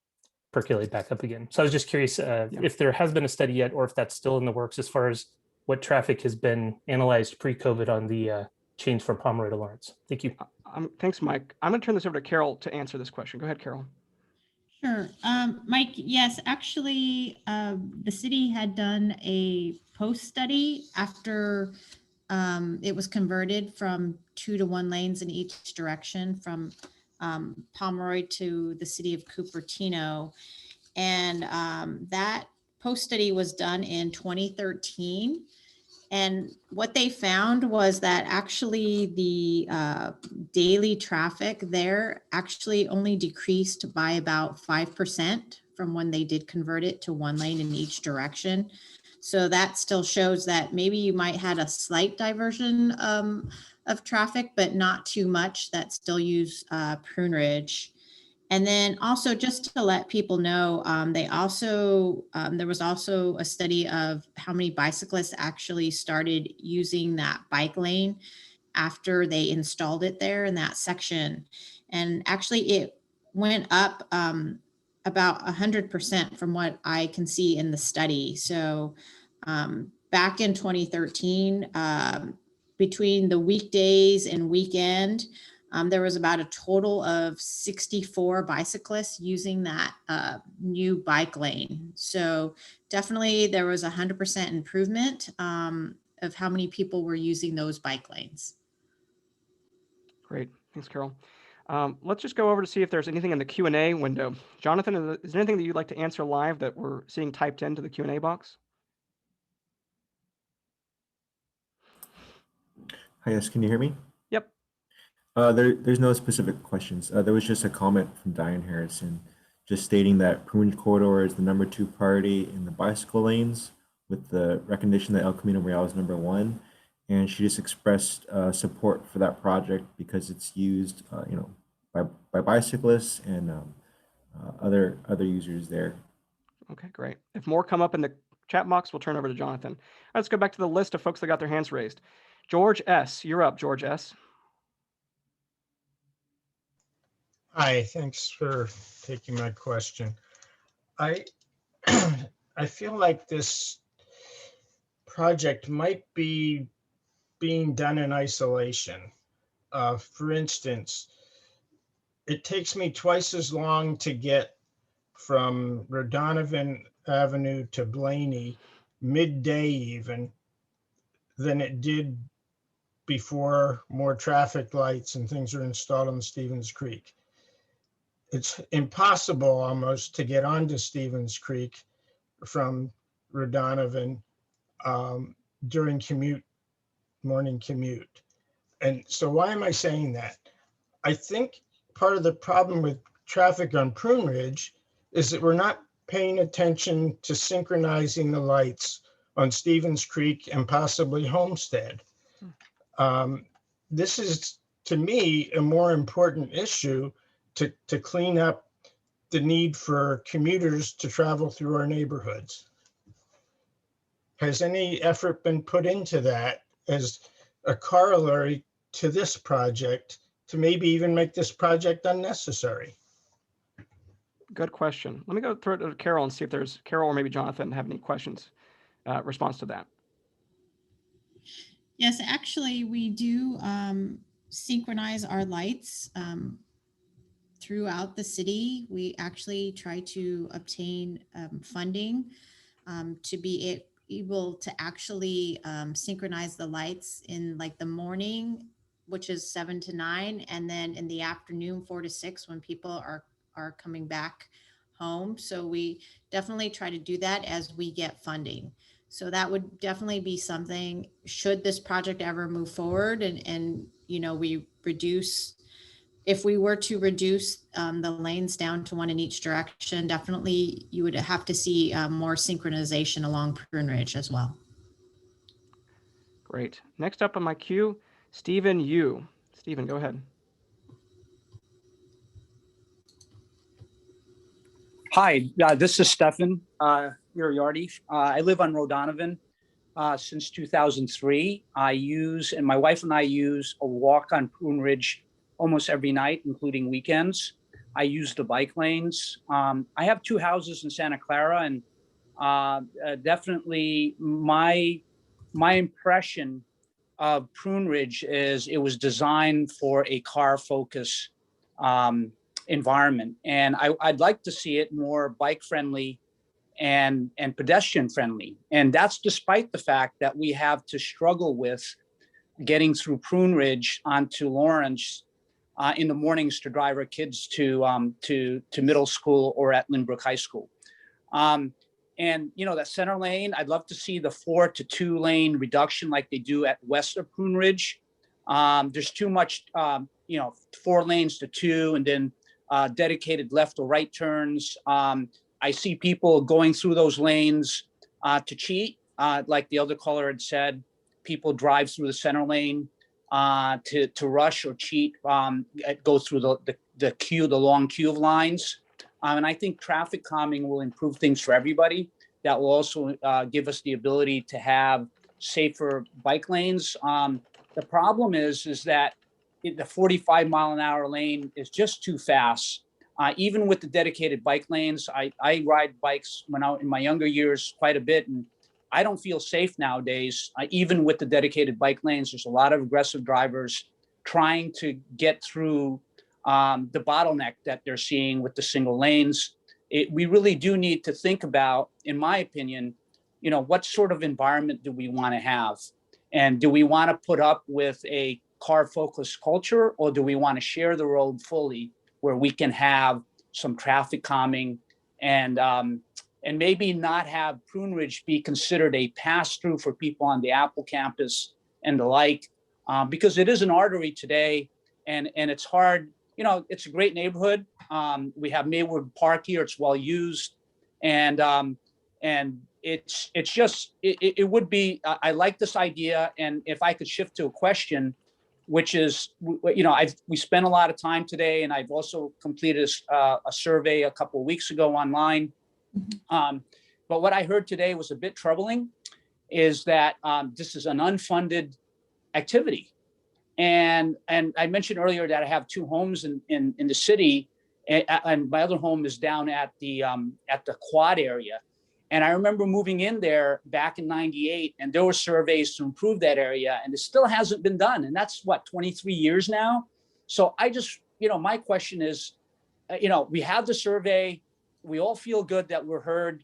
percolate back up again. So I was just curious if there has been a study yet, or if that's still in the works as far as what traffic has been analyzed pre-COVID on the change from Pomeroy to Lawrence. Thank you. Thanks, Mike. I'm going to turn this over to Carol to answer this question. Go ahead, Carol. Sure. Mike, yes, actually, the city had done a post study after it was converted from 2 to 1 lanes in each direction from Pomeroy to the city of Cupertino. And that post study was done in 2013. And what they found was that actually the daily traffic there actually only decreased by about 5% from when they did convert it to 1 lane in each direction. So that still shows that maybe you might had a slight diversion of traffic, but not too much that still use Pruneridge. And then also just to let people know, there was also a study of how many bicyclists actually started using that bike lane after they installed it there in that section. And actually it went up about 100% from what I can see in the study. So back in 2013, between the weekdays and weekend, there was about a total of 64 bicyclists using that new bike lane. So definitely there was 100% improvement of how many people were using those bike lanes. Great. Thanks, Carol. Let's just go over to see if there's anything in the Q&A window. Jonathan, is there anything that you'd like to answer live that we're seeing typed into the Q&A box? Hi, yes, can you hear me? Yep. There's no specific questions. There was just a comment from Diane Harrison, just stating that Pruneridge Corridor is the #2 priority in the bicycle lanes, with the recognition that El Camino Real is #1. And she just expressed support for that project because it's used, by bicyclists and other users there. Okay, great. If more come up in the chat box, we'll turn over to Jonathan. Let's go back to the list of folks that got their hands raised. George S., you're up, George S. Hi, thanks for taking my question. I feel like this project might be being done in isolation. For instance, it takes me twice as long to get from Rodonovan Avenue to Blaney midday even than it did before more traffic lights and things were installed on Stevens Creek. It's impossible almost to get onto Stevens Creek from Rodonovan during morning commute. And so why am I saying that? I think part of the problem with traffic on Pruneridge is that we're not paying attention to synchronizing the lights on Stevens Creek and possibly Homestead. This is, to me, a more important issue to clean up the need for commuters to travel through our neighborhoods. Has any effort been put into that as a corollary to this project to maybe even make this project unnecessary? Good question. Let me go through it to Carol and see if there's Carol or maybe Jonathan have any questions, response to that. Yes, actually, we do synchronize our lights throughout the city. We actually try to obtain funding to be able to actually synchronize the lights in like the morning which is 7 to 9, and then in the afternoon, 4 to 6, when people are coming back home. So we definitely try to do that as we get funding. So that would definitely be something, should this project ever move forward and you know, we reduce, if we were to reduce the lanes down to 1 in each direction, definitely you would have to see more synchronization along Pruneridge as well. Great. Next up on my queue, Stephen Yu. Stephen, go ahead. Hi, this is Stefan Uriardi. I live on Rodonovan since 2003. And my wife and I use a walk on Pruneridge almost every night, including weekends. I use the bike lanes. I have 2 houses in Santa Clara, and definitely my impression of Pruneridge is it was designed for a car focus environment. And I'd like to see it more bike friendly and pedestrian friendly. And that's despite the fact that we have to struggle with getting through Pruneridge onto Lawrence in the mornings to drive our kids to middle school or at Lynbrook High School. And you know, that center lane, I'd love to see the 4 to 2 lane reduction like they do at west of Pruneridge. There's too much, 4 lanes to 2, and then dedicated left or right turns. I see people going through those lanes to cheat, like the other caller had said. People drive through the center lane to rush or cheat, go through the long queue of lines. And I think traffic calming will improve things for everybody. That will also give us the ability to have safer bike lanes. The problem is that the 45-mile-an-hour lane is just too fast. Even with the dedicated bike lanes, I ride bikes when in my younger years quite a bit, and I don't feel safe nowadays. Even with the dedicated bike lanes, there's a lot of aggressive drivers trying to get through the bottleneck that they're seeing with the single lanes. We really do need to think about, in my opinion, what sort of environment do we want to have? And do we want to put up with a car-focused culture, or do we want to share the road fully where we can have some traffic calming and maybe not have Pruneridge be considered a pass-through for people on the Apple campus and the like, because it is an artery today, and it's hard. It's a great neighborhood. We have Maywood Park here. It's well used, and it's just it would be. I like this idea, and if I could shift to a question, which is, we spent a lot of time today, and I've also completed a survey a couple of weeks ago online. But what I heard today was a bit troubling, is that this is an unfunded activity. And I mentioned earlier that I have 2 homes in the city, and my other home is down at the quad area. And I remember moving in there back in '98, and there were surveys to improve that area, and it still hasn't been done. And that's 23 years now. So I just, my question is, we have the survey, we all feel good that we're heard,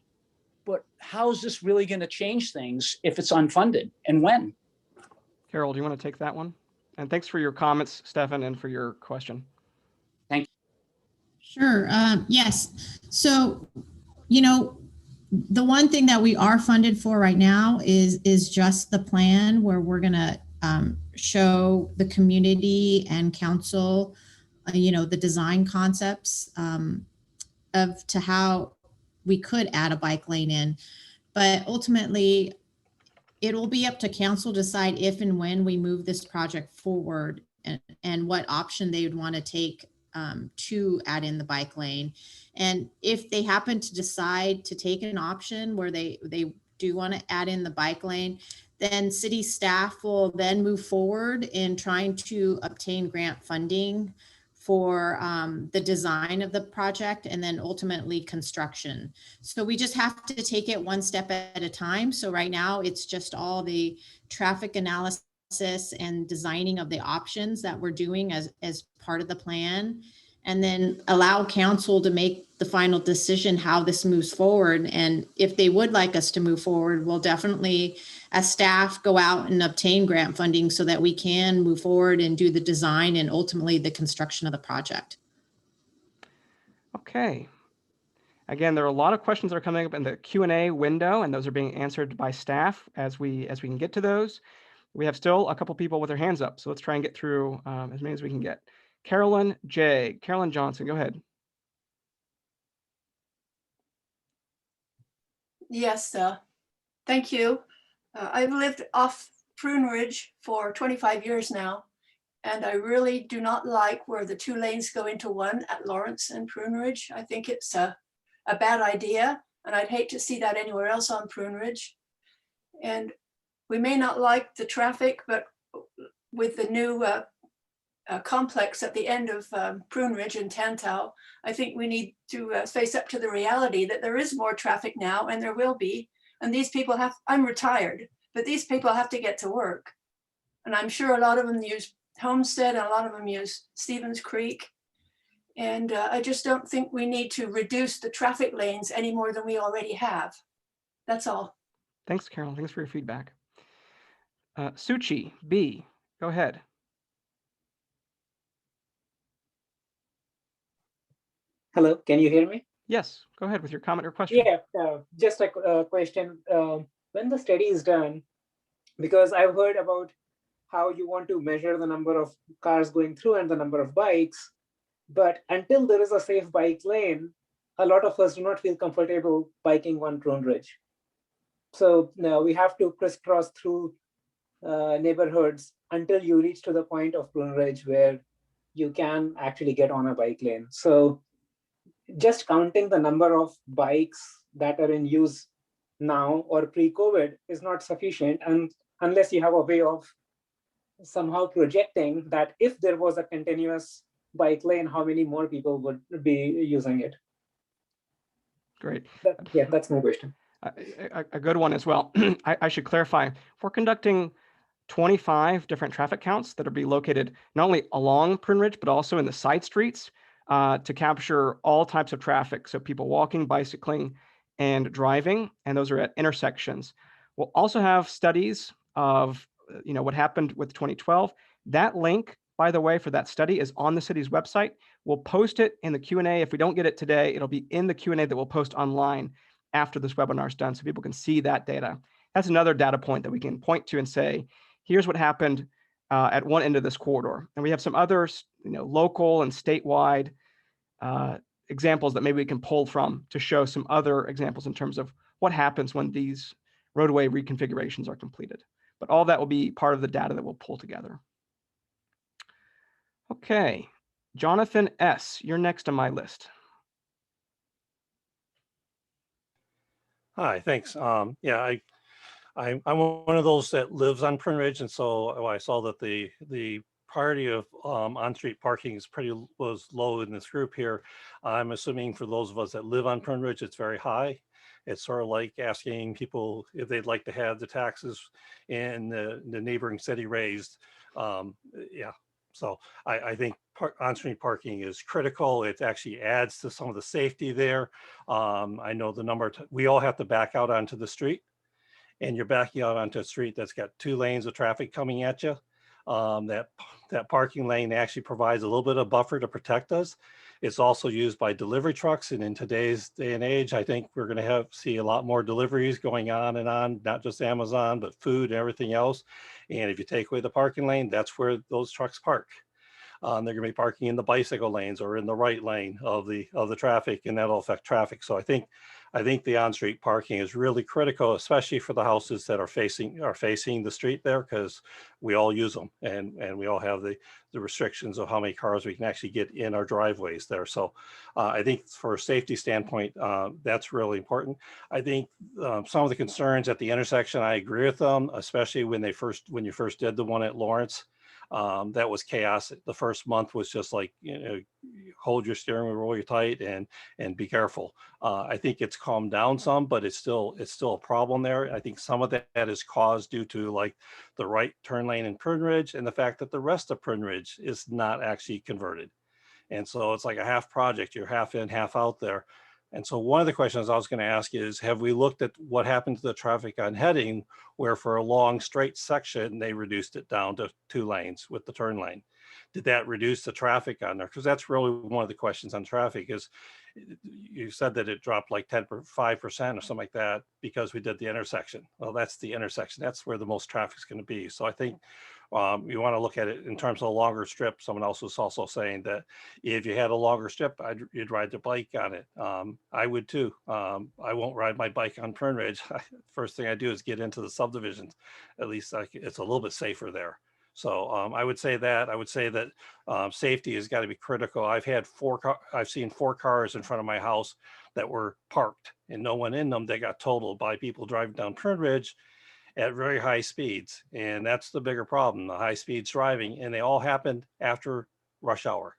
but how is this really going to change things if it's unfunded, and when? Carol, do you want to take that one? And thanks for your comments, Stefan, and for your question. Thank you. Sure. Yes. So, the one thing that we are funded for right now is just the plan, where we're going to show the community and council, the design concepts to how we could add a bike lane in. But ultimately, it will be up to council to decide if and when we move this project forward, and what option they would want to take to add in the bike lane. And if they happen to decide to take an option where they do want to add in the bike lane, then city staff will then move forward in trying to obtain grant funding for the design of the project, and then ultimately construction. So we just have to take it one step at a time. So right now it's just all the traffic analysis and designing of the options that we're doing as part of the plan. and then allow council to make the final decision how this moves forward. And if they would like us to move forward, we'll definitely, as staff, go out and obtain grant funding so that we can move forward and do the design and ultimately the construction of the project. Okay. Again, there are a lot of questions that are coming up in the Q&A window, and those are being answered by staff as we can get to those. We have still a couple people with their hands up, so let's try and get through as many as we can get. Carolyn Johnson, go ahead. Yes, thank you. I've lived off Pruneridge for 25 years now, and I really do not like where the 2 lanes go into one at Lawrence and Pruneridge. I think it's a bad idea, and I'd hate to see that anywhere else on Pruneridge. And we may not like the traffic, but with the new complex at the end of Pruneridge and Tantau, I think we need to face up to the reality that there is more traffic now, and there will be. And these people have, I'm retired, but these people have to get to work. And I'm sure a lot of them use Homestead and a lot of them use Stevens Creek. And I just don't think we need to reduce the traffic lanes any more than we already have. That's all. Thanks, Carol. Thanks for your feedback. Suchi B, go ahead. Hello, can you hear me? Yes, go ahead with your comment or question. Yeah, just a question. When the study is done, because I've heard about how you want to measure the number of cars going through and the number of bikes, but until there is a safe bike lane, a lot of us do not feel comfortable biking on Pruneridge. So now we have to crisscross through neighborhoods until you reach to the point of Pruneridge where you can actually get on a bike lane. So just counting the number of bikes that are in use now or pre-COVID is not sufficient, and unless you have a way of somehow projecting that if there was a continuous bike lane, how many more people would be using it. Great. Yeah, that's my question. A good one as well. I should clarify, we're conducting 25 different traffic counts that will be located not only along Pruneridge, but also in the side streets to capture all types of traffic. So people walking, bicycling, and driving, and those are at intersections. We'll also have studies of what happened with 2012. That link, by the way, for that study is on the city's website. We'll post it in the Q&A. If we don't get it today, it'll be in the Q&A that we'll post online after this webinar is done so people can see that data. That's another data point that we can point to and say, here's what happened at one end of this corridor. And we have some other local and statewide examples that maybe we can pull from to show some other examples in terms of what happens when these roadway reconfigurations are completed. But all that will be part of the data that we'll pull together. Okay, Jonathan S., you're next on my list. Hi, thanks. Yeah, I'm one of those that lives on Pruneridge, and so I saw that the priority of on-street parking was low in this group here. I'm assuming for those of us that live on Pruneridge, it's very high. It's sort of like asking people if they'd like to have the taxes in the neighboring city raised. Yeah, so I think on-street parking is critical. It actually adds to some of the safety there. I know the number, we all have to back out onto the street, and you're backing out onto a street that's got 2 lanes of traffic coming at you. That parking lane actually provides a little bit of buffer to protect us. It's also used by delivery trucks, and in today's day and age, I think we're going to see a lot more deliveries going on and on, not just Amazon, but food and everything else. And if you take away the parking lane, that's where those trucks park. They're going to be parking in the bicycle lanes or in the right lane of the traffic, and that'll affect traffic. So I think the on-street parking is really critical, especially for the houses that are facing the street there, because we all use them, and we all have the restrictions of how many cars we can actually get in our driveways there. So I think for a safety standpoint, that's really important. I think some of the concerns at the intersection, I agree with them, especially when you first did the one at Lawrence. That was chaos. The first month was just like, hold your steering wheel really tight and be careful. I think it's calmed down some, but it's still a problem there. I think some of that is caused due to like the right turn lane in Pruneridge and the fact that the rest of Pruneridge is not actually converted. And so it's like a half project, you're half in, half out there. And so one of the questions I was going to ask is, have we looked at what happened to the traffic on Heading, where for a long straight section, they reduced it down to 2 lanes with the turn lane? Did that reduce the traffic on there? Because that's really one of the questions on traffic is, you said that it dropped like 5% or something like that because we did the intersection. Well, that's the intersection. That's where the most traffic is going to be. So I think you want to look at it in terms of a longer strip. Someone else was also saying that if you had a longer strip, you'd ride the bike on it. I would too. I won't ride my bike on Pruneridge. First thing I do is get into the subdivisions. At least it's a little bit safer there. So I would say that. I would say that safety has got to be critical. I've seen 4 cars in front of my house that were parked and no one in them. They got totaled by people driving down Pruneridge at very high speeds. And that's the bigger problem, the high speeds driving. And they all happened after rush hour.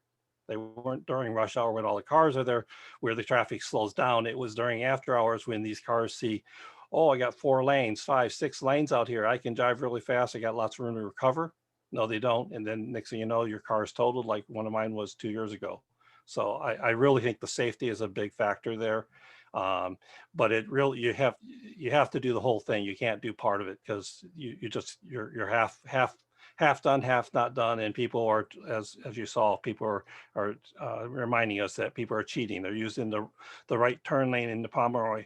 They weren't during rush hour when all the cars are there, where the traffic slows down. It was during after hours when these cars see, oh, I got 4 lanes, 5, 6 lanes out here. I can drive really fast. I got lots of room to recover. No, they don't. And then next thing you know, your car is totaled, like one of mine was 2 years ago. So I really think the safety is a big factor there. But it really, you have to do the whole thing. You can't do part of it because you're half done, half not done. And people are, as you saw, people are reminding us that people are cheating. They're using the right turn lane in the Pomeroy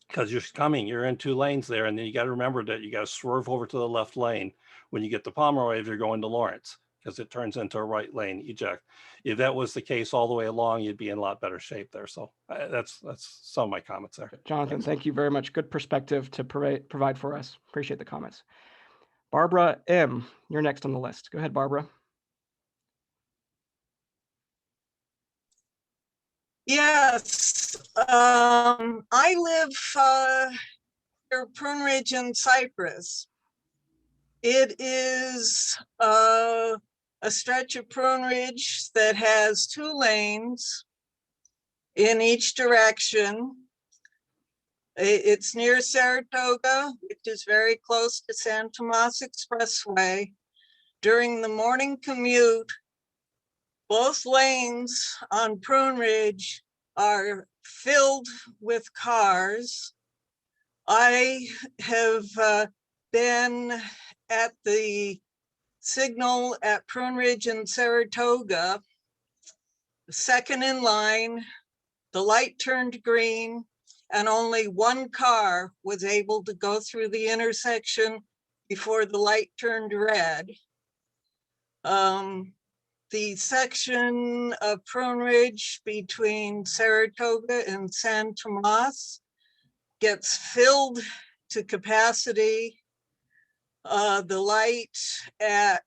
because you're in 2 lanes there. And then you got to remember that you got to swerve over to the left lane when you get to Pomeroy if you're going to Lawrence, because it turns into a right lane eject. If that was the case all the way along, you'd be in a lot better shape there. So that's some of my comments there. Jonathan, thank you very much. Good perspective to provide for us. Appreciate the comments. Barbara M., you're next on the list. Go ahead, Barbara. Yes, I live near Pruneridge and Cypress. It is a stretch of Pruneridge that has 2 lanes in each direction. It's near Saratoga, which is very close to San Tomas Expressway. During the morning commute, both lanes on Pruneridge are filled with cars. I have been at the signal at Pruneridge and Saratoga, second in line. The light turned green and only 1 car was able to go through the intersection before the light turned red. The section of Pruneridge between Saratoga and San Tomas gets filled to capacity. The light at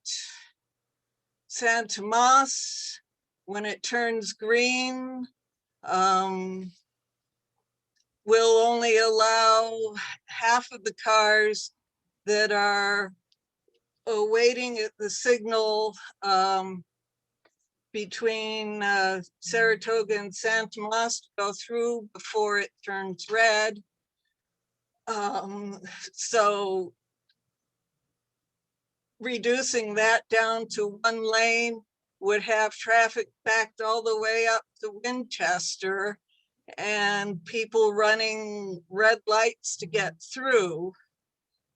San Tomas, when it turns green, will only allow half of the cars that are waiting at the signal between Saratoga and San Tomas to go through before it turns red. So reducing that down to 1 lane would have traffic backed all the way up to Winchester and people running red lights to get through.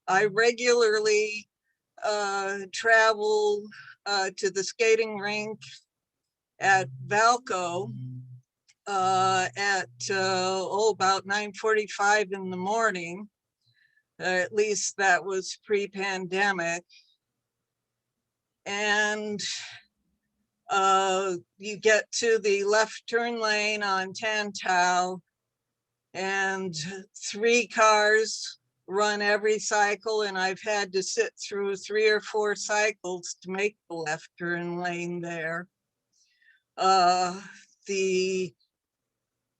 I regularly travel to the skating rink at Valco at about 9:45 in the morning. At least that was pre-pandemic. And you get to the left turn lane on Tantau and 3 cars run every cycle, and I've had to sit through 3 or 4 cycles to make the left turn lane there. The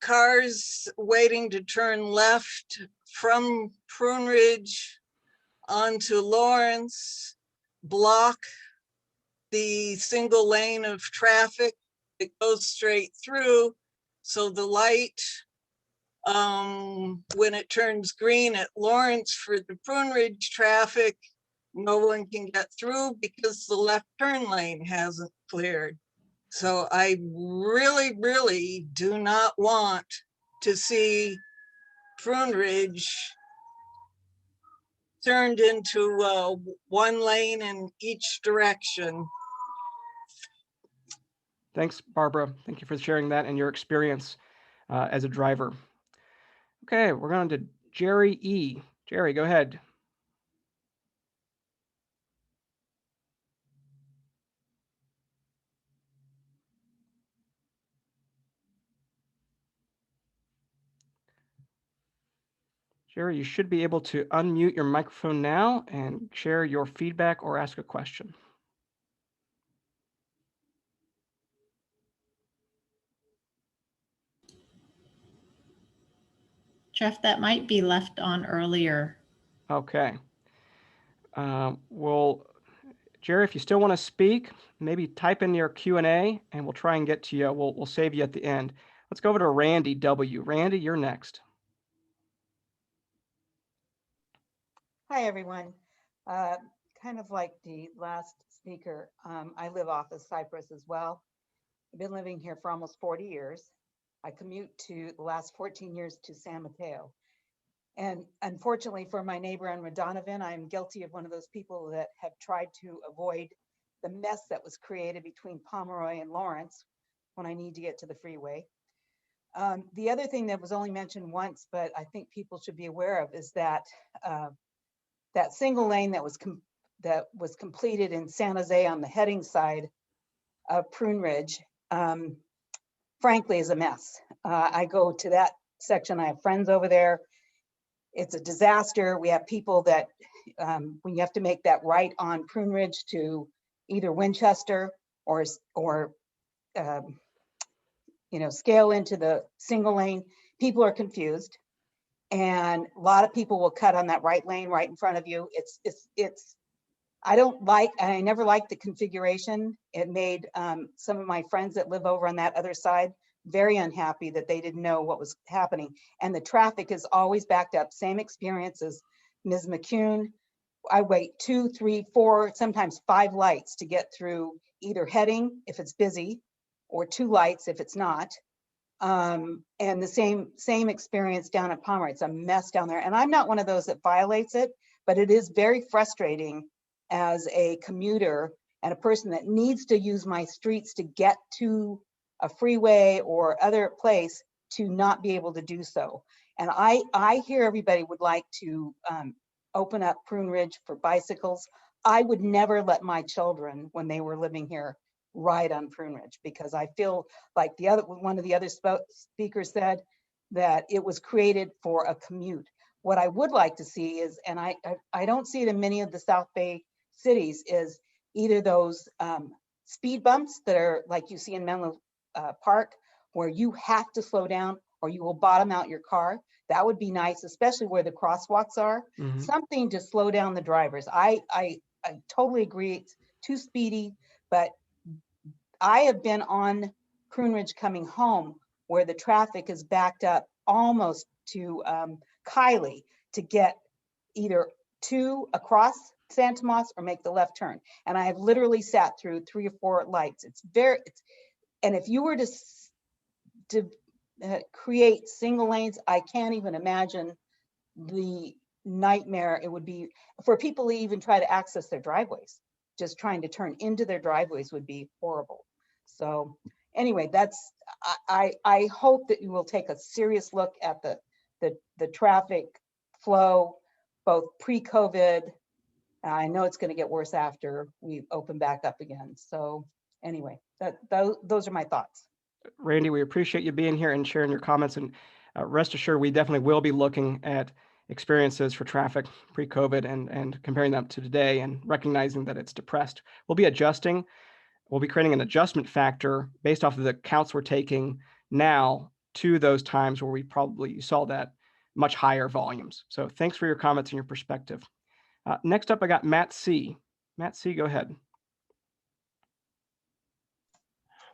cars waiting to turn left from Pruneridge onto Lawrence block the single lane of traffic that goes straight through. So the light, when it turns green at Lawrence for the Pruneridge traffic, no one can get through because the left turn lane hasn't cleared. So I really, really do not want to see Pruneridge turned into one lane in each direction. Thanks, Barbara. Thank you for sharing that and your experience as a driver. Okay, we're going to Jerry E. Jerry, go ahead. Jerry, you should be able to unmute your microphone now and share your feedback or ask a question. Jeff, that might be left on earlier. Okay. Well, Jerry, if you still want to speak, maybe type in your Q&A and we'll try and get to you. We'll save you at the end. Let's go over to Randy W. Randy, you're next. Hi, everyone. Kind of like the last speaker, I live off of Cypress as well. I've been living here for almost 40 years. I commute to the last 14 years to San Mateo. And unfortunately for my neighbor on Donovan, I'm guilty of one of those people that have tried to avoid the mess that was created between Pomeroy and Lawrence when I need to get to the freeway. The other thing that was only mentioned once, but I think people should be aware of, is that that single lane that was completed in San Jose on the heading side of Pruneridge, frankly, is a mess. I go to that section. I have friends over there. It's a disaster. We have people that when you have to make that right on Pruneridge to either Winchester or scale into the single lane, people are confused. And a lot of people will cut on that right lane right in front of you. I never liked the configuration. It made some of my friends that live over on that other side very unhappy that they didn't know what was happening. And the traffic is always backed up. Same experience as Ms. McCune. I wait 2, 3, 4, sometimes 5 lights to get through either heading if it's busy or 2 lights if it's not. And the same experience down at Pomeroy. It's a mess down there. And I'm not one of those that violates it, but it is very frustrating as a commuter and a person that needs to use my streets to get to a freeway or other place to not be able to do so. And I hear everybody would like to open up Pruneridge for bicycles. I would never let my children, when they were living here, ride on Pruneridge, because I feel like one of the other speakers said that it was created for a commute. What I would like to see is, and I don't see it in many of the South Bay cities, is either those speed bumps that are like you see in Menlo Park, where you have to slow down or you will bottom out your car. That would be nice, especially where the crosswalks are. Mm-hmm. Something to slow down the drivers. I totally agree, it's too speedy, but I have been on Pruneridge coming home where the traffic is backed up almost to Kylie to get either across San Tomas or make the left turn. And I have literally sat through 3 or 4 lights. And if you were to create single lanes, I can't even imagine the nightmare it would be for people to even try to access their driveways. Just trying to turn into their driveways would be horrible. So anyway, I hope that you will take a serious look at the traffic flow, both pre-COVID. I know it's going to get worse after we open back up again. So anyway, those are my thoughts. Randy, we appreciate you being here and sharing your comments, and rest assured we definitely will be looking at experiences for traffic pre-COVID and comparing them to today and recognizing that it's depressed. We'll be adjusting. We'll be creating an adjustment factor based off of the counts we're taking now to those times where we probably saw that much higher volumes. So thanks for your comments and your perspective. Next up, I got Matt C. Matt C, go ahead.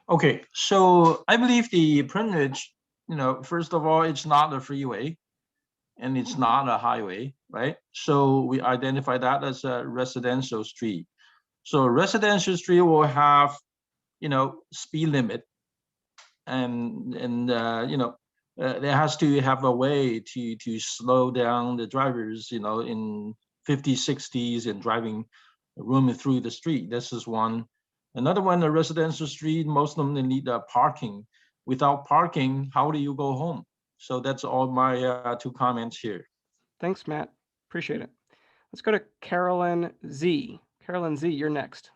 Okay, so I believe the Pruneridge, first of all, it's not a freeway and it's not a highway, right? So we identify that as a residential street. So residential street will have speed limit, and there has to have a way to slow down the drivers, in 50s, 60s and driving, roaming through the street. This is one. Another one, a residential street, most of them they need parking. Without parking, how do you go home? So that's all my 2 comments here. Thanks, Matt. Appreciate it. Let's go to Carolyn Z. Carolyn Z, you're next.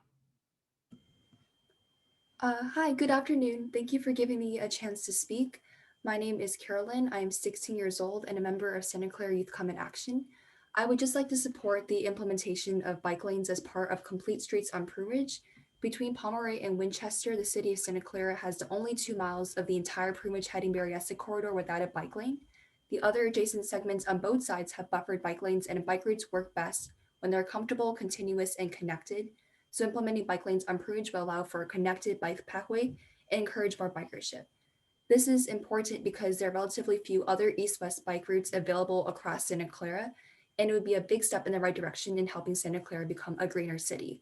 Hi, good afternoon. Thank you for giving me a chance to speak. My name is Carolyn. I am 16 years old and a member of Santa Clara Youth Climate Action. I would just like to support the implementation of bike lanes as part of Complete Streets on Pruneridge. Between Pomeroy and Winchester, the city of Santa Clara has the only 2 miles of the entire Pruneridge-Heading-Berryessa corridor without a bike lane. The other adjacent segments on both sides have buffered bike lanes, and bike routes work best when they're comfortable, continuous, and connected. So implementing bike lanes on Pruneridge will allow for a connected bike pathway and encourage more bikership. This is important because there are relatively few other east-west bike routes available across Santa Clara, and it would be a big step in the right direction in helping Santa Clara become a greener city.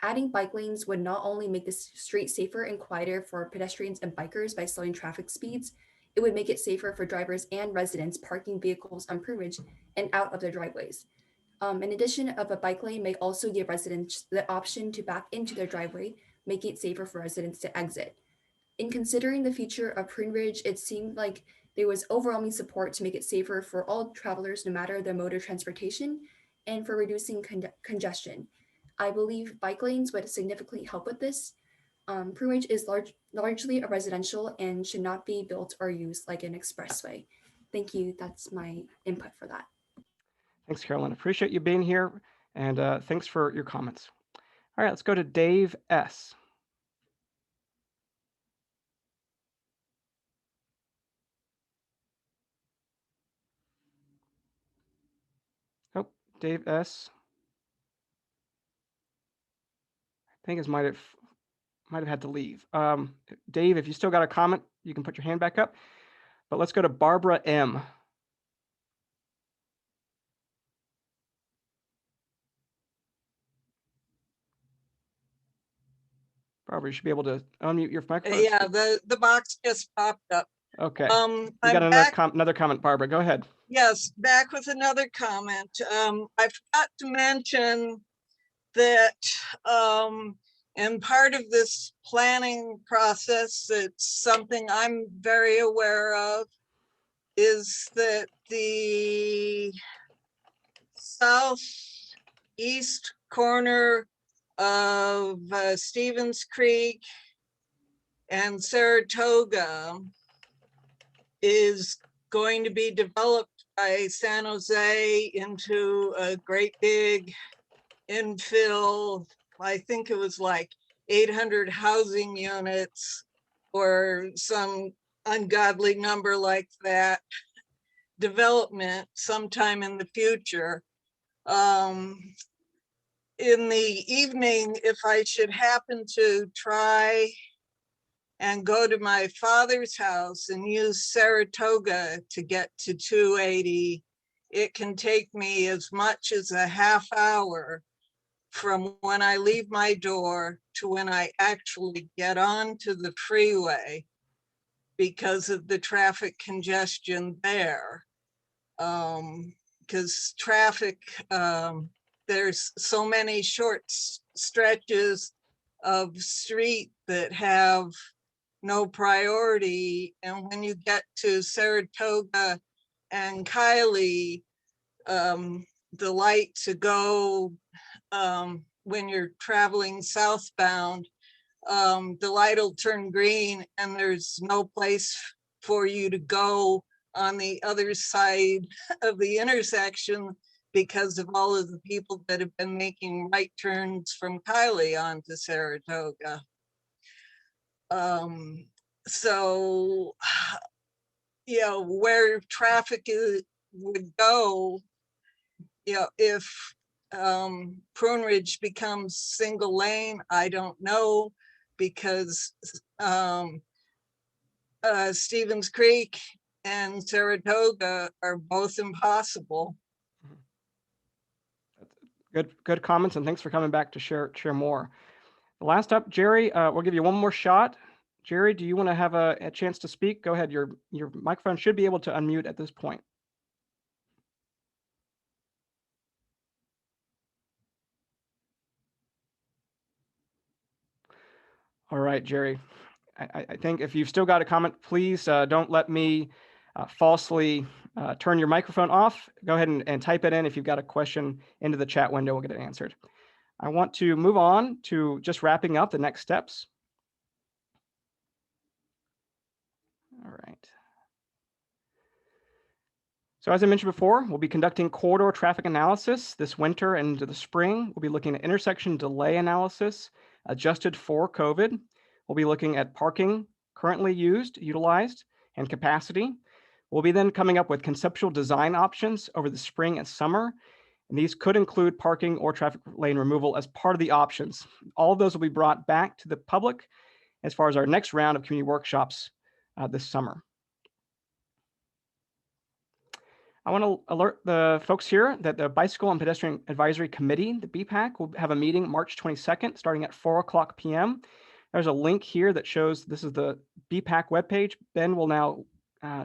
Adding bike lanes would not only make the street safer and quieter for pedestrians and bikers by slowing traffic speeds, it would make it safer for drivers and residents parking vehicles on Pruneridge and out of their driveways. In addition of a bike lane may also give residents the option to back into their driveway, making it safer for residents to exit. In considering the future of Pruneridge, it seemed like there was overwhelming support to make it safer for all travelers, no matter their mode of transportation, and for reducing congestion. I believe bike lanes would significantly help with this. Pruneridge is largely a residential and should not be built or used like an expressway. Thank you. That's my input for that. Thanks, Carolyn. Appreciate you being here, and thanks for your comments. All right, let's go to Dave S. Oh, Dave S. I think might have had to leave. Dave, if you still got a comment, you can put your hand back up. But let's go to Barbara M. Barbara, you should be able to unmute your microphone. Yeah, the box just popped up. Okay. I'm got back. another comment, Barbara. Go ahead. Yes, back with another comment. I forgot to mention that in part of this planning process, it's something I'm very aware of, is that the southeast corner of Stevens Creek and Saratoga is going to be developed by San Jose into a great big infill. I think it was like 800 housing units or some ungodly number like that development sometime in the future. In the evening, if I should happen to try and go to my father's house and use Saratoga to get to 280, it can take me as much as a half hour from when I leave my door to when I actually get onto the freeway because of the traffic congestion there. Because traffic, there's so many short stretches of street that have no priority. And when you get to Saratoga and Kylie, the light to go when you're traveling southbound, the light will turn green and there's no place for you to go on the other side of the intersection because of all of the people that have been making right turns from Kylie onto Saratoga. So, where traffic would go, if Pruneridge becomes single lane, I don't know, because Stevens Creek and Saratoga are both impossible. Good comments, and thanks for coming back to share more. Last up, Jerry, we'll give you one more shot. Jerry, do you want to have a chance to speak? Go ahead. Your microphone should be able to unmute at this point. All right, Jerry. I think if you've still got a comment, please don't let me falsely turn your microphone off. Go ahead and type it in. If you've got a question into the chat window, we'll get it answered. I want to move on to just wrapping up the next steps. All right. So as I mentioned before, we'll be conducting corridor traffic analysis this winter and into the spring. We'll be looking at intersection delay analysis adjusted for COVID. We'll be looking at parking currently used, utilized, and capacity. We'll be then coming up with conceptual design options over the spring and summer. And these could include parking or traffic lane removal as part of the options. All of those will be brought back to the public as far as our next round of community workshops this summer. I want to alert the folks here that the Bicycle and Pedestrian Advisory Committee, the BPAC, will have a meeting March 22nd starting at 4:00 p.m. There's a link here that shows this is the BPAC webpage. Ben will now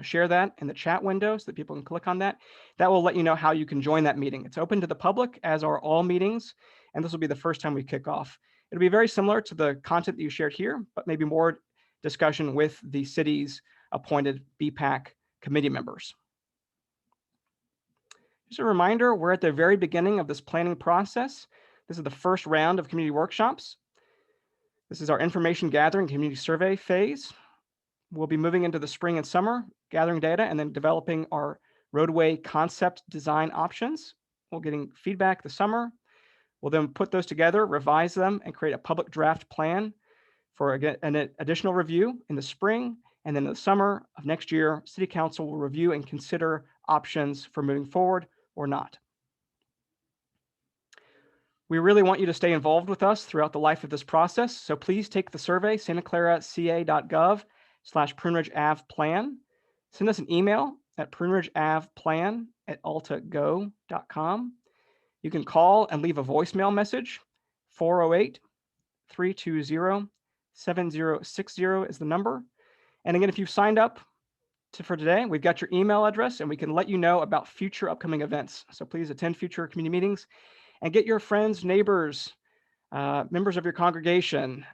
share that in the chat window so that people can click on that. That will let you know how you can join that meeting. It's open to the public, as are all meetings, and this will be the first time we kick off. It'll be very similar to the content that you shared here, but maybe more discussion with the city's appointed BPAC committee members. Just a reminder, we're at the very beginning of this planning process. This is the first round of community workshops. This is our information gathering community survey phase. We'll be moving into the spring and summer, gathering data and then developing our roadway concept design options. We're getting feedback this summer. We'll then put those together, revise them, and create a public draft plan for an additional review in the spring. And then in the summer of next year, City Council will review and consider options for moving forward or not. We really want you to stay involved with us throughout the life of this process. So please take the survey, santaclaraca.gov/PruneridgeAvPlan. Send us an email at PruneridgeAvPlan@altago.com. You can call and leave a voicemail message. 408-320-7060 is the number. And again, if you've signed up for today, we've got your email address and we can let you know about future upcoming events. So please attend future community meetings and get your friends, neighbors, members of your congregation,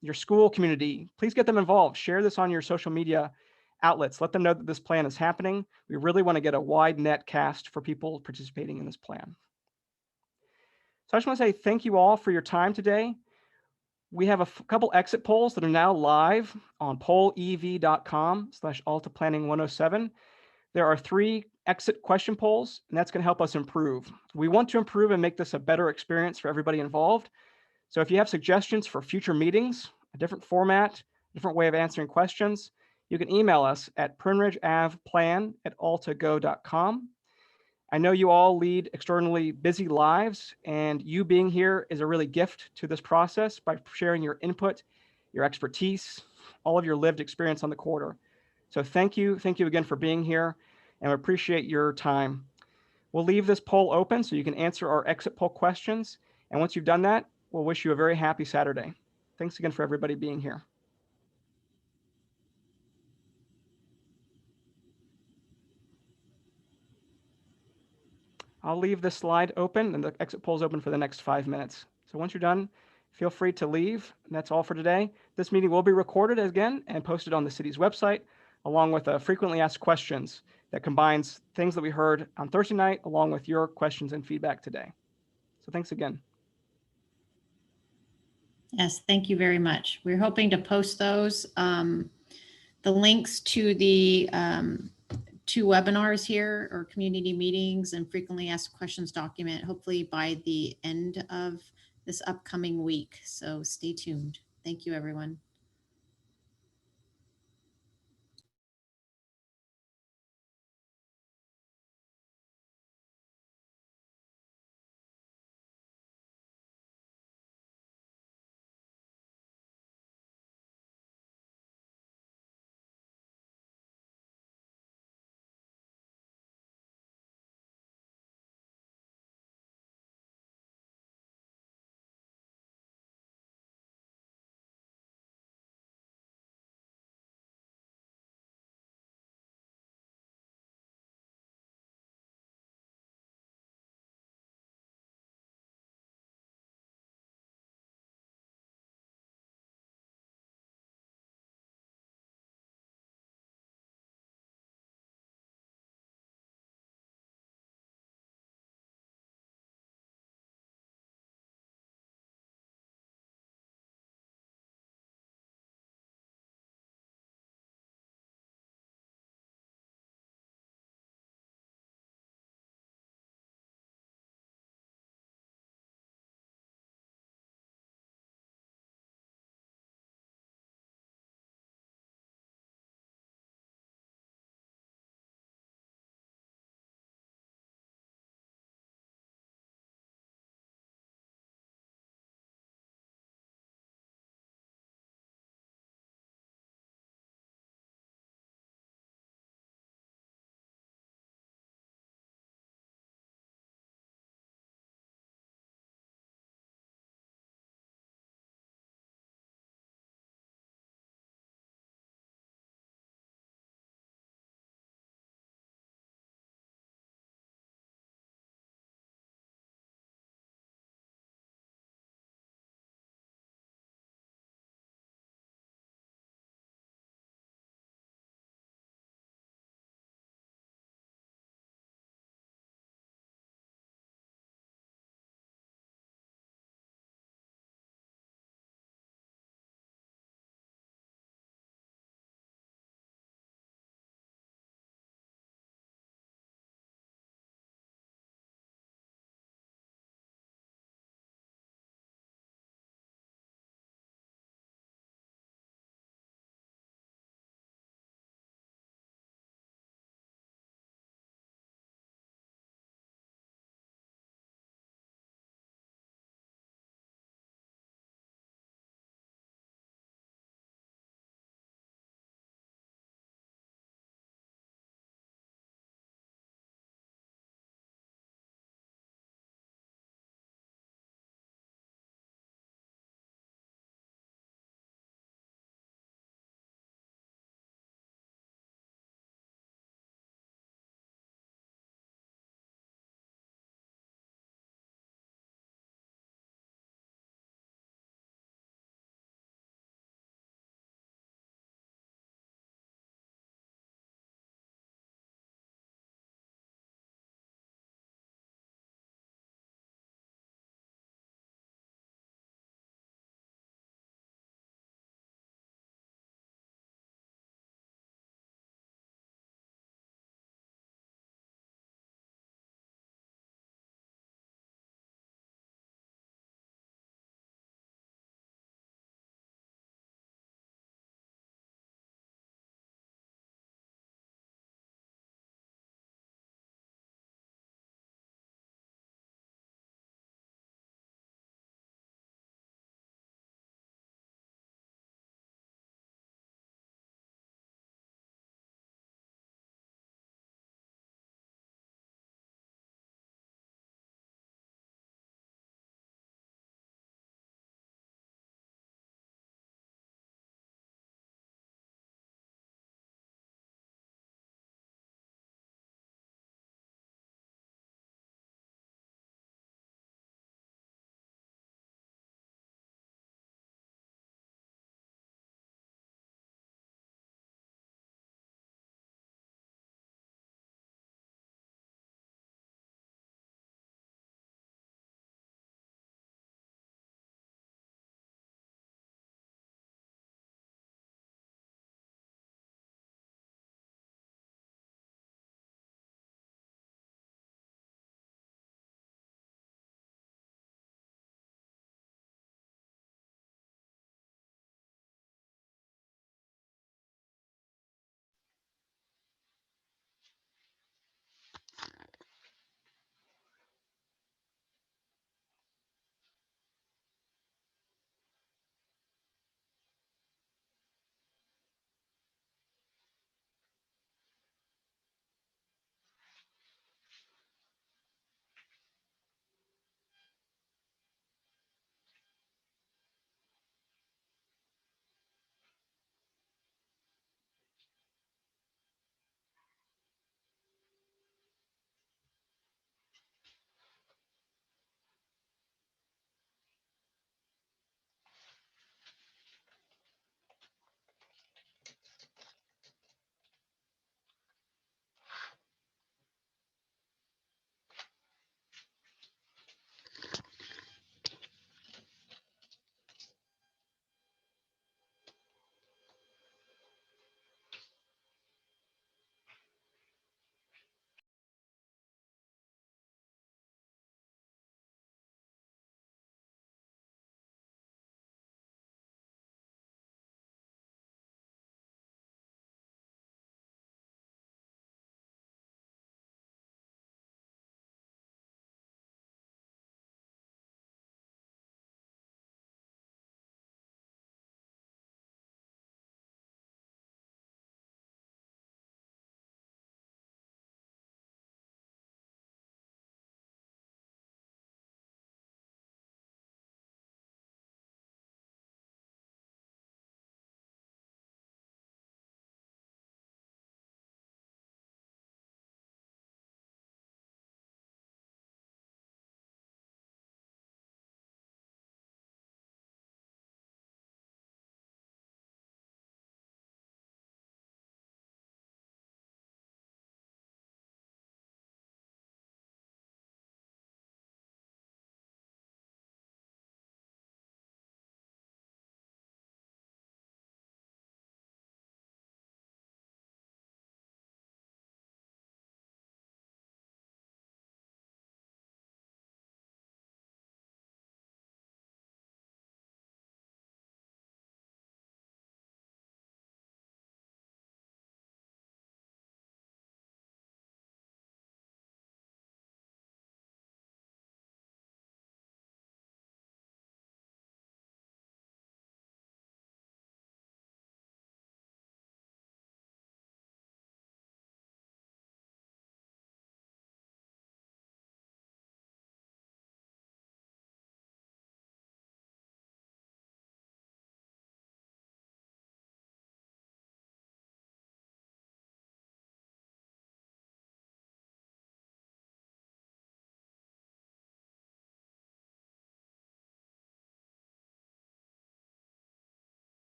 your school community. Please get them involved. Share this on your social media outlets. Let them know that this plan is happening. We really want to get a wide net cast for people participating in this plan. So I just want to say thank you all for your time today. We have a couple exit polls that are now live on pollev.com/altaplanning107. There are 3 exit question polls, and that's going to help us improve. We want to improve and make this a better experience for everybody involved. So if you have suggestions for future meetings, a different format, a different way of answering questions, you can email us at PruneridgeAvPlan@altago.com. I know you all lead extraordinarily busy lives, and you being here is a really gift to this process by sharing your input, your expertise, all of your lived experience on the corridor. So thank you again for being here, and we appreciate your time. We'll leave this poll open so you can answer our exit poll questions, and once you've done that, we'll wish you a very happy Saturday. Thanks again for everybody being here. I'll leave this slide open and the exit poll is open for the next 5 minutes. So once you're done, feel free to leave. And that's all for today. This meeting will be recorded again and posted on the city's website, along with frequently asked questions that combines things that we heard on Thursday night, along with your questions and feedback today. So thanks again. Yes, thank you very much. We're hoping to post those, the links to the 2 webinars here, or community meetings and frequently asked questions document, hopefully by the end of this upcoming week. So stay tuned. Thank you, everyone.